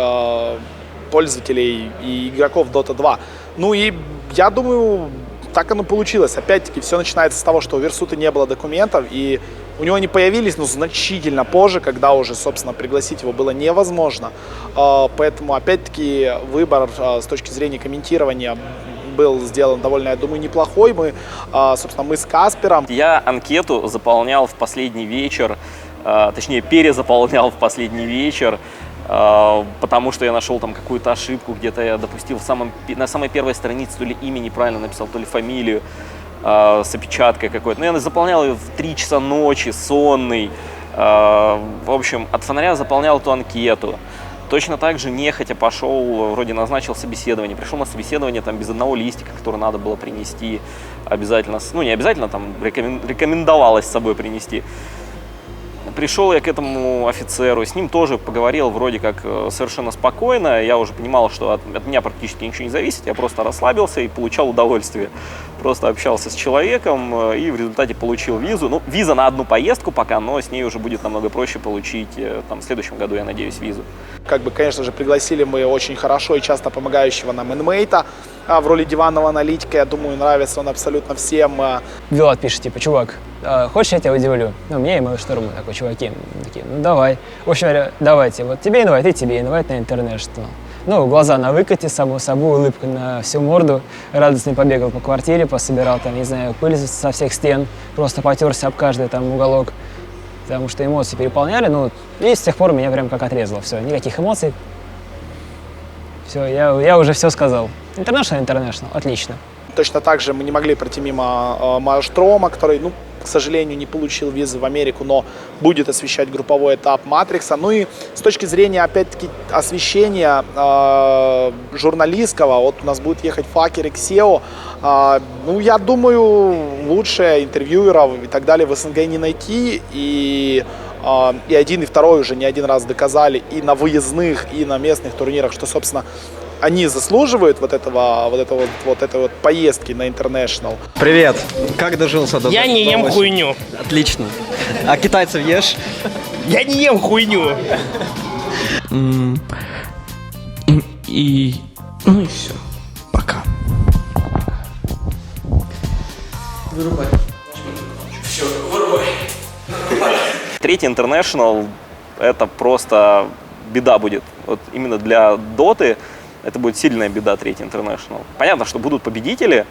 пользователей и игроков Dota 2. И я думаю, так оно получилось. Опять-таки, все начинается с того, что у Версуты не было документов, и у него они появились, но значительно позже, когда уже, собственно, пригласить его было невозможно. Поэтому, опять-таки, выбор с точки зрения комментирования был сделан довольно, я думаю, неплохой. Собственно, мы с Каспером. Я анкету заполнял в последний вечер, точнее, перезаполнял в последний вечер, потому что я нашел там какую-то ошибку, где-то я допустил на самой первой странице то ли имя неправильно написал, то ли фамилию с опечаткой какой-то. Но я заполнял ее в 3 часа ночи, сонный. В общем, от фонаря заполнял эту анкету. Точно так же нехотя пошел, вроде назначил собеседование. Пришел на собеседование там без одного листика, который надо было принести обязательно. Ну, не обязательно, там рекомендовалось с собой принести. Пришел я к этому офицеру, с ним тоже поговорил вроде как совершенно спокойно. Я уже понимал, что от меня практически ничего не зависит. Я просто расслабился и получал удовольствие. Просто общался с человеком и в результате получил визу. Ну, виза на одну поездку пока, но с ней уже будет намного проще получить там, в следующем году, я надеюсь, визу. Как бы, конечно же, пригласили мы очень хорошо и часто помогающего нам инмейта в роли диванного аналитика. Я думаю, нравится он абсолютно всем. Вилат пишет, типа, чувак, хочешь, я тебя удивлю? Ну, мне и мою штурму такой, чуваки. Такие, ну, давай. В общем говоря, давайте, вот тебе инвайт, и тебе инвайт на International. Ну, глаза на выкате, само собой, улыбка на всю морду. Радостный побегал по квартире, пособирал там, не знаю, пыль со всех стен, просто потерся об каждый там уголок. Потому что эмоции переполняли, ну, и с тех пор меня прям как отрезало. Все, никаких эмоций. Все, я уже все сказал. International, отлично. Точно так же мы не могли пройти мимо Маштрома, который, ну, к сожалению, не получил визы в Америку, но будет освещать групповой этап Матрикса. Ну и с точки зрения, опять-таки, освещения журналистского, вот у нас будет ехать Факер и Ксео. Ну, я думаю, лучше интервьюеров и так далее в СНГ не найти. И один, и второй уже не один раз доказали и на выездных, и на местных турнирах, что, собственно, они заслуживают вот этой поездки на International. Привет! Как дожился до... Я не ем хуйню. Отлично. А китайцев ешь? Я не ем хуйню. Ну и все. Пока. Вырубай. Все, вырубай. Третий International — это просто беда будет. Вот именно для Доты это будет сильная беда, третий International. Понятно, что будут победители,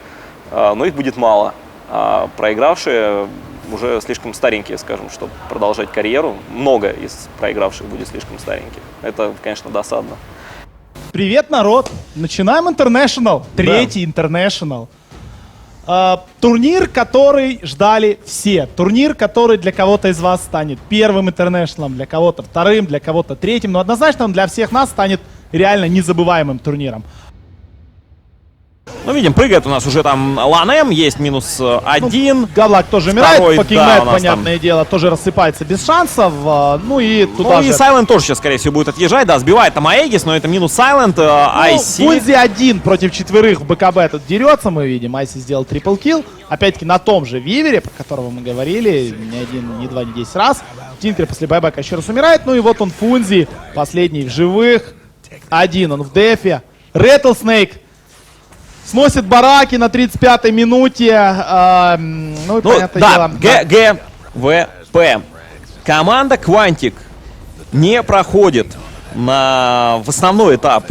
но их будет мало. А проигравшие уже слишком старенькие, скажем, чтобы продолжать карьеру. Много из проигравших будет слишком стареньких. Это, конечно, досадно. Привет, народ! Начинаем International. Третий International. Турнир, который ждали все. Турнир, который для кого-то из вас станет первым International, для кого-то вторым, для кого-то третьим. Но однозначно он для всех нас станет реально незабываемым турниром. Ну, видим, прыгает у нас уже там Ланем, есть -1. Ну, Габлак тоже умирает, Покингнет, да, понятное там... дело, тоже рассыпается без шансов. Ну и туда и Silent тоже сейчас, скорее всего, будет отъезжать. Да, сбивает там Аегис, но это минус Silent, IC. Фунзи один против 4 в БКБ тут дерется, мы видим. IC сделал трипл-килл. Опять-таки на том же Вивере, про которого мы говорили, не один, не два, не 10 раз. Тинкер после байбека еще раз умирает. Ну и вот он, Фунзи, последний в живых. Один он в дефе. Rattlesnake сносит бараки на 35-й минуте. Ну и понятное дело. ГГВП. Команда Quantic не проходит в основной этап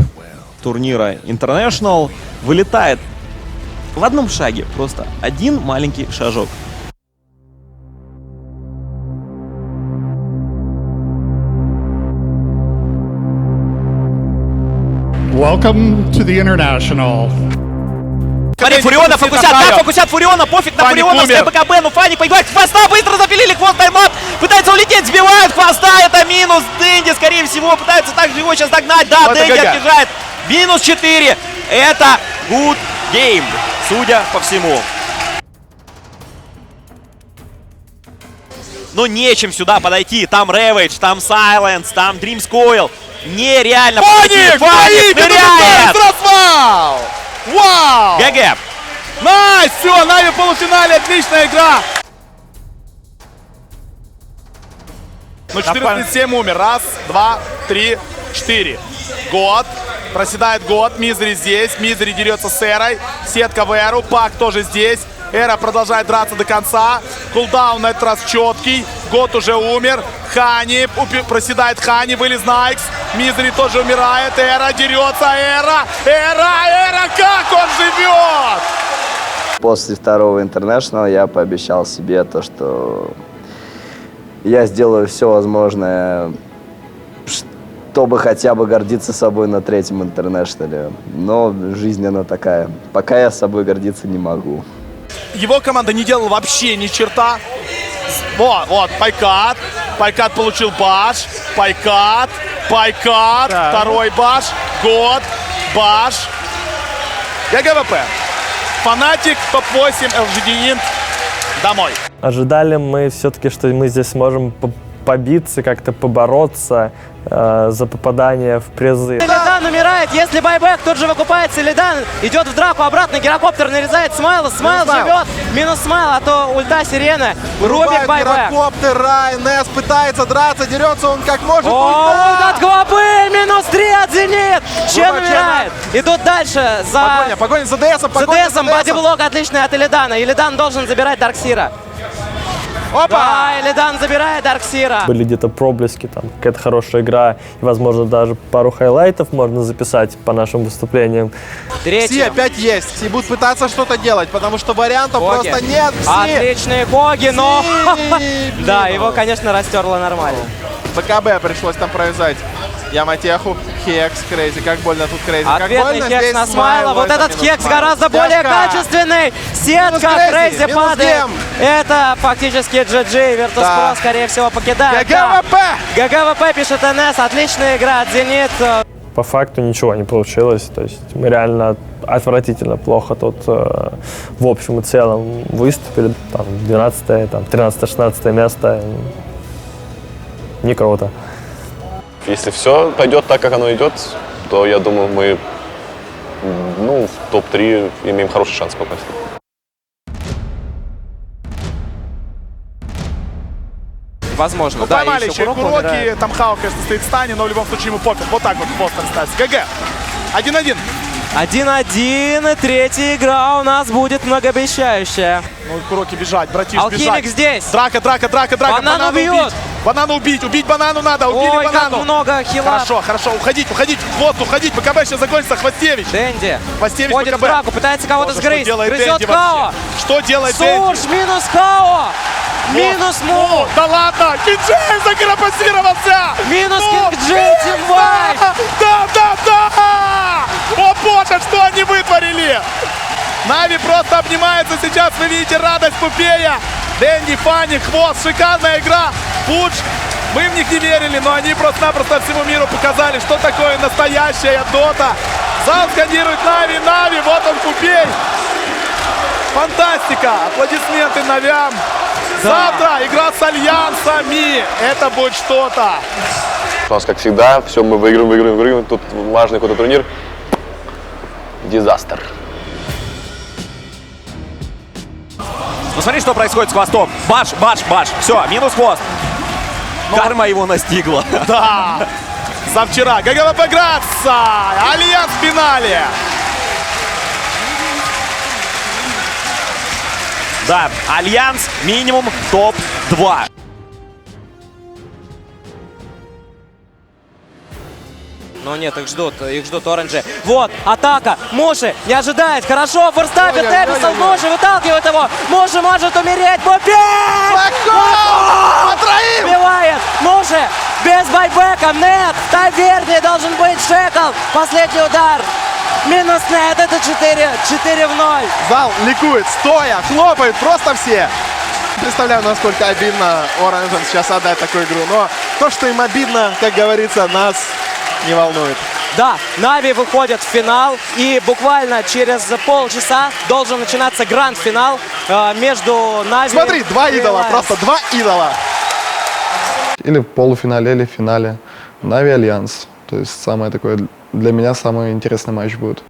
турнира International. Вылетает в одном шаге. Просто один маленький шажок. Welcome to the International. Смотри, Фуриона фокусят Фуриона, пофиг на Фуриона, с БКБ, ну Фаник погибает, хвоста, быстро запилили, хвост, таймап, пытается улететь, сбивают хвоста, это минус, Дэнди, скорее всего, пытаются также его сейчас догнать, да, Дэнди отъезжает, минус 4, это good game, судя по всему. Ну, нечем сюда подойти, там Ravage, там Silence, там Dreams Coil, нереально подойти, Фаник ныряет! Вау! ГГ! Найс! Все, Нави в полуфинале, отличная игра! Ну, 14-7 умер. Раз, два, три, 4. Год. Проседает год. Мизери здесь. Мизери дерется с Эрой. Сетка в Эру. Пак тоже здесь. Эра продолжает драться до конца. Кулдаун на этот раз четкий. Год уже умер. Хани. Проседает Хани. Вылез на Икс. Мизери тоже умирает. Эра дерется. Эра. Как он живет? После второго интернешнла я пообещал себе то, что я сделаю все возможное, чтобы хотя бы гордиться собой на третьем интернешнале. Но жизнь она такая. Пока я собой гордиться не могу. Его команда не делала вообще ни черта. Вот, Пайкат. Пайкат получил баш. Пайкат. Да. Второй баш. Год. Баш. ГГВП. Фанатик, топ-8, LGD Int. Домой. Ожидали мы все-таки, что мы здесь сможем побиться, как-то побороться за попадание в призы. Илидан умирает, если байбек, тут же выкупается Илидан, идет в драку обратно, гирокоптер нарезает Смайла, Смайл живет, минус Смайл, а то ульта сирена, Рубик байбек. Гирокоптер, Райнес пытается драться, дерется он как может. Ульта от Глобы, минус 3 от Зенит, Чен умирает, идут дальше за... Погоня за ДСом, за ДСом, бодиблок отличный от Илидана, Илидан должен забирать Дарксира. Опа! Да, Илидан забирает Дарксира. Были где-то проблески, там какая-то хорошая игра, и, возможно, даже пару хайлайтов можно записать по нашим выступлениям. Все опять есть, все будут пытаться что-то делать, потому что вариантов Коги. просто нет. Отличные Коги, но... Да, его, конечно, растерло нормально. БКБ пришлось там провязать. Яматеху, Хекс, Крейзи. Как больно тут Крейзи. Ответный Хекс на Смайла. Вот этот Хекс гораздо более качественный. Сетка, Крейзи падает. Это фактически GG. Virtus.pro, скорее всего, покидает. ГГВП! ГГВП пишет НС. Отличная игра от Зенит. По факту ничего не получилось. То есть мы реально отвратительно плохо тут в общем и целом выступили. Там 12-е, там 13-16 место. Не круто. Если все пойдет так, как оно идет, то я думаю, мы в топ-3 имеем хороший шанс попасть. Возможно, ну, да. Поймали еще Куроки, там Хао, конечно, стоит в стане, но в любом случае ему пофиг. Вот так вот Бостон ставится. ГГ. 1-1. 1-1. Третья игра у нас будет многообещающая. Ну, Куроки бежать, братиш, Алхимик бежать. здесь. Драка. Банану бьет. Банану убить банану надо. Убили Ой, банану. как много хила. Хорошо. Уходить. Хвост, уходить. БКБ сейчас закончится. Хвостевич. Дэнди. Хвостевич, ходит БКБ. в драку, пытается кого-то сгрызть. Грызет Хао. Что делает Дэнди? Сурж минус Хао. Минус Му. Да ладно. Кинг-Джей заграппасировался. Минус Кинг-Джей, Тимвай. Да. О боже, что они вытворили. Нави просто обнимается сейчас. Вы видите радость Пупея. Дэнди, Фанни, Хвост. Шикарная игра. Пудж. Мы в них не верили, но они просто-напросто всему миру показали, что такое настоящая дота. Зал скандирует Нави. Вот он, Пупей. Фантастика. Аплодисменты Навям. Завтра игра с Альянсами. Это будет что-то. У нас, как всегда, все мы выигрываем. Тут важный какой-то турнир. Дизастер. Посмотри, что происходит с хвостом. Баш. Все, минус хвост. Карма его настигла. Да. За вчера. ГГВП Граца. Альянс в финале. Да, Альянс минимум топ-2. Но нет, их ждут оранжи. Вот, атака, Муши не ожидает, хорошо, форстапит Эписал, Муши выталкивает его, Муши может умереть, убивает, Муши без байбека, нет, Таверни должен быть Шекл, последний удар. Минус нет, это 4 в 0. Зал ликует, стоя, хлопают просто все. Представляю, насколько обидно Оранжем сейчас отдать такую игру. Но то, что им обидно, как говорится, нас не волнует. Да, Нави выходят в финал, и буквально через полчаса должен начинаться гранд-финал между Нави... Смотри, два идола, просто два идола. Или в полуфинале, или в финале. Нави Альянс. То есть самое такое, для меня самый интересный матч будет.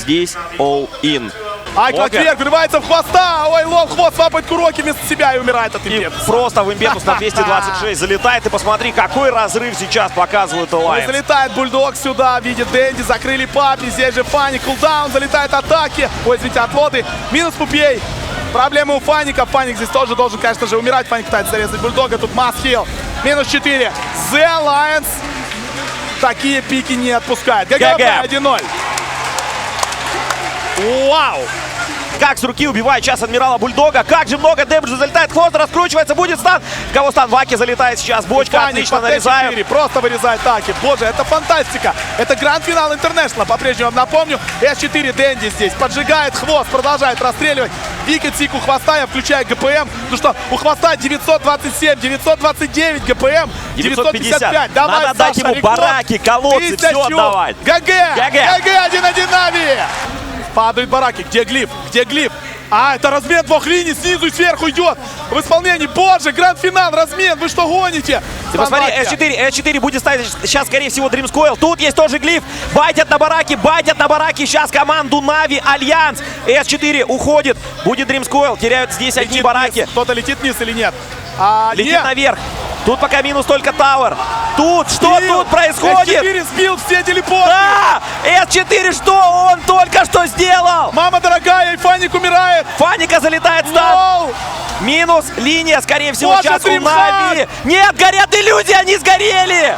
здесь all-in. Айклак вверх, врывается в хвоста. Ой, лол, хвост свапает Куроки вместо себя и умирает от И импетуса. просто в импетус на 226 залетает. И посмотри, какой разрыв сейчас показывают Ой, Alliance. залетает Бульдог сюда, видит Дэнди, закрыли папи, здесь же Фаник, кулдаун, залетает атаки. Ой, извините, отлоды. Минус Пупей. Проблемы у Фаника. Фаник здесь тоже должен, конечно же, умирать. Фаник пытается зарезать Бульдога. Тут масс-хилл. Минус 4. The Alliance такие пики не отпускает. ГГ 1-0. Вау! Как с руки убивает сейчас Адмирала Бульдога. Как же много дэмэджа залетает. Хвост раскручивается, будет стан. В кого стан? Ваки залетает сейчас. Бочка Фаник отлично по нарезает. Т4 просто вырезает таки. Боже, это фантастика. Это гранд-финал Интернешнл. По-прежнему вам напомню. С4 Дэнди здесь поджигает хвост, продолжает расстреливать. Викет Сик у хвоста, я включаю ГПМ. Ну что, у хвоста 927, 929 ГПМ, 955. Давай, Надо дать Саша, ему рекорд. бараки, колодцы, все 1000. отдавать. ГГ! ГГ 1-1 Нави! Падают бараки. Где глиф? Где глиф? А, это размен двух линий, снизу и сверху идет. В исполнении, боже, гранд-финал, размен, вы что гоните? Ты посмотри, S4 будет ставить сейчас, скорее всего, Dreamscoil. Тут есть тоже глиф. Байтят на бараки. Сейчас команду Нави Альянс. S4 уходит. Будет Dreamscoil. Теряют здесь одни бараки. Кто-то летит вниз или нет? Летит нет. наверх. Тут пока минус только Тауэр. Тут, что тут происходит? S4 сбил все телепорты. Да! S4 что он только что сделал? Мама дорогая, и Фаник умирает. Фаника залетает стан. Минус линия, скорее всего, Боже, сейчас у Дримхак! Нави. Нет, горят иллюзии, они сгорели.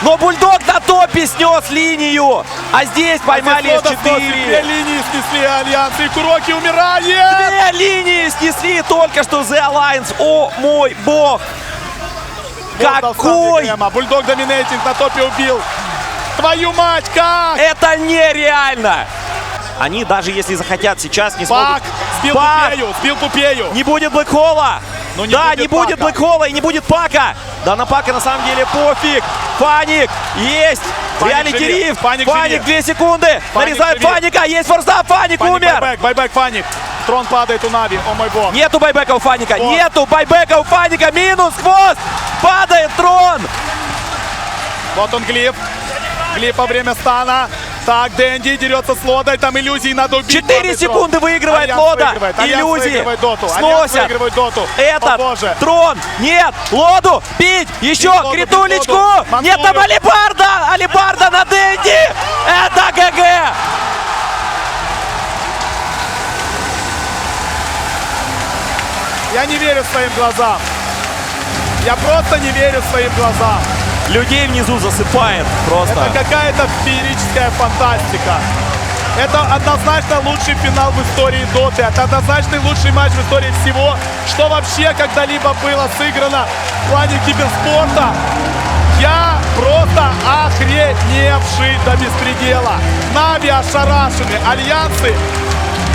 Но Бульдог на топе снес линию. А здесь поймали S4. Две линии снесли Альянс, и Куроки умирает. Две линии снесли только что The Alliance. О мой бог. Какой? Бульдог доминейтинг на топе убил. Твою мать, как? Это нереально. Они даже если захотят сейчас не смогут. Сбил Пупею. Не будет Блэкхола. Не будет Блэкхола и не будет Пака. Да на Пака на самом деле пофиг. Фаник есть. Реалити риф. Фаник 2 секунды. Нарезают Фаника. Есть форстап. Фаник умер. Байбэк Фаник. Трон падает у Нави. О мой бог. Нету байбека у Фаника. Нету байбека у Фаника. Минус хвост. Падает трон. Вот он глиф. Глиф во время стана. Так, Дэнди дерется с Лодой. Там иллюзии надо убить. 4 секунды выигрывает Лода. Иллюзии. Сносят. Этот трон. Нет. Лоду. Бить. Еще. Критулечку. Нет, там Алибарда. Алибарда на Дэнди. Это ГГ. Я не верю своим глазам. Я просто не верю своим глазам. Людей внизу засыпает просто. Это какая-то феерическая фантастика. Это однозначно лучший финал в истории Доты. Это однозначно лучший матч в истории всего, что вообще когда-либо было сыграно в плане киберспорта. Я просто охреневший до беспредела. Нави ошарашены.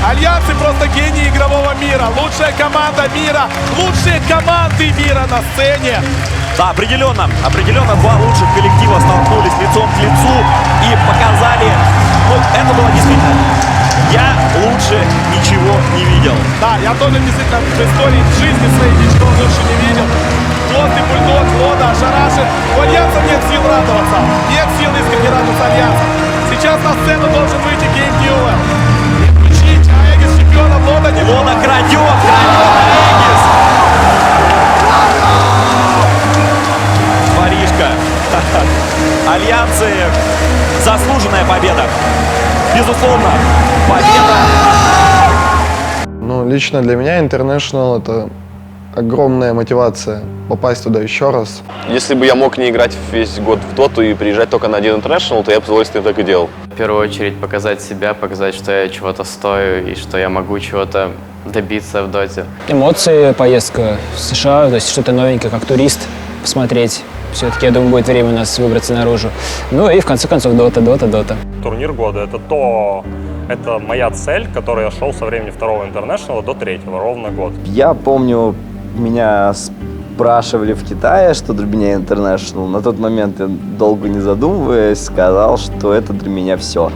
Альянсы просто гении игрового мира. Лучшая команда мира. Лучшие команды мира на сцене. Да, определенно два лучших коллектива столкнулись лицом к лицу и показали, это было действительно, я лучше ничего не видел. Да, я тоже действительно в истории жизни своей ничего лучше не видел. Плотный Бульдог, Лода, ошарашен. У Альянса нет сил радоваться, нет сил искренне радоваться Альянсу. Сейчас на сцену должен выйти Гейм Ньюэлл и включить Аегис чемпиона. Лода не Лода крадет Аегис. Воришка. Альянсы. Заслуженная победа. Безусловно, победа. Ну, лично для меня International — это огромная мотивация попасть туда еще раз. Если бы я мог не играть весь год в доту и приезжать только на один International, то я бы с удовольствием так и делал. В первую очередь показать себя, показать, что я чего-то стою и что я могу чего-то добиться в доте. Эмоции, поездка в США, то есть что-то новенькое, как турист, посмотреть. Все-таки, я думаю, будет время у нас выбраться наружу. Ну и в конце концов дота. Турнир года — это моя цель, к которой я шел со времени второго International до третьего, ровно год. Я помню, меня спрашивали в Китае, что для меня International. На тот момент я, долго не задумываясь, сказал, что это для меня все.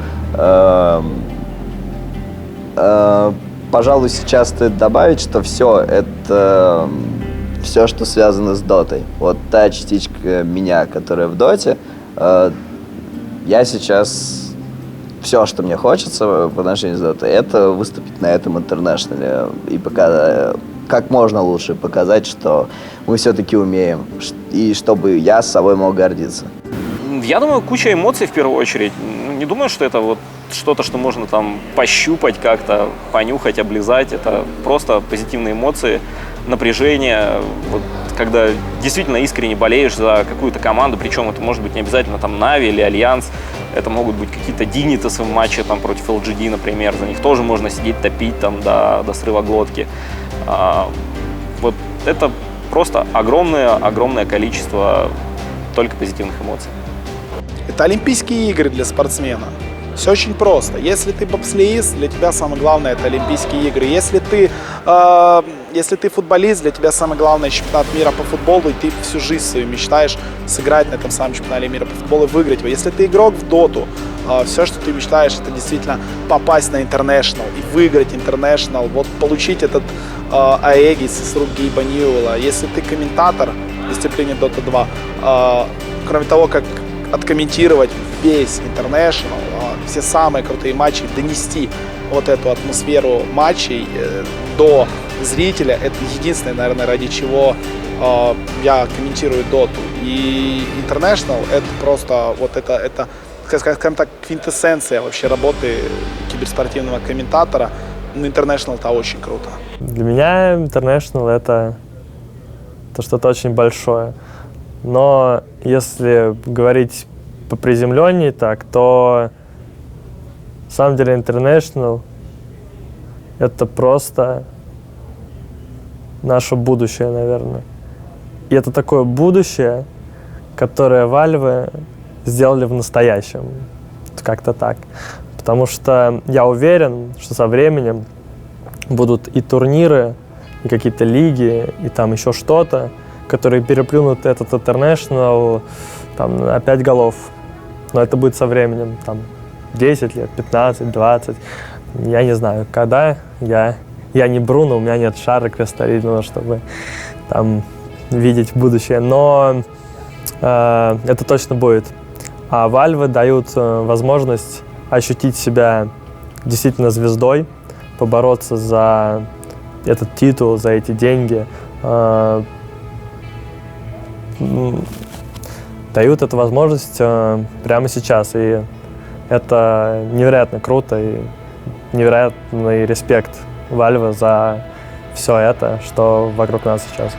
Пожалуй, сейчас стоит добавить, что все это все, что связано с дотой. Вот та частичка меня, которая в доте, я сейчас все, что мне хочется по отношению к Dota, это выступить на этом интернешнале и показать, как можно лучше показать, что мы все-таки умеем, и чтобы я с собой мог гордиться. Я думаю, куча эмоций в первую очередь. Не думаю, что это вот что-то, что можно там пощупать как-то, понюхать, облизать. Это просто позитивные эмоции, напряжение. Вот, когда действительно искренне болеешь за какую-то команду, причем это может быть не обязательно там Нави или Альянс, это могут быть какие-то Dignitas в матче там, против LGD, например. За них тоже можно сидеть, топить там, до срыва глотки. Вот это просто огромное количество только позитивных эмоций. Это Олимпийские игры для спортсмена. Все очень просто. Если ты бобслеист, для тебя самое главное это Олимпийские игры. Если ты футболист, для тебя самое главное чемпионат мира по футболу, и ты всю жизнь свою мечтаешь сыграть на этом самом чемпионате мира по футболу и выиграть его. Если ты игрок в доту, все, что ты мечтаешь, это действительно попасть на интернешнл и выиграть интернешнл, вот получить этот Аегис из рук Гейба Ньюэлла. Если ты комментатор в дисциплине Dota 2, кроме того, как откомментировать весь интернешнл, все самые крутые матчи, донести вот эту атмосферу матчей до зрителя, это единственное, наверное, ради чего я комментирую доту. И интернешнл это просто вот это, скажем так, квинтэссенция вообще работы киберспортивного комментатора. Ну, интернешнл это очень круто. Для меня интернешнл это что-то очень большое. Но если говорить по приземленней так, то на самом деле International это просто наше будущее, наверное. И это такое будущее, которое Valve сделали в настоящем. Как-то так. Потому что я уверен, что со временем будут и турниры, и какие-то лиги, и там еще что-то, которые переплюнут этот International там, на 5 голов. Но это будет со временем, там, 10 лет, 15, 20. Я не знаю, когда. Я не Бруно, у меня нет шара кристаллического, чтобы там видеть будущее. Но это точно будет. А Valve дают возможность ощутить себя действительно звездой, побороться за этот титул, за эти деньги. Дают эту возможность прямо сейчас. И это невероятно круто и невероятный респект Valve за все это, что вокруг нас сейчас.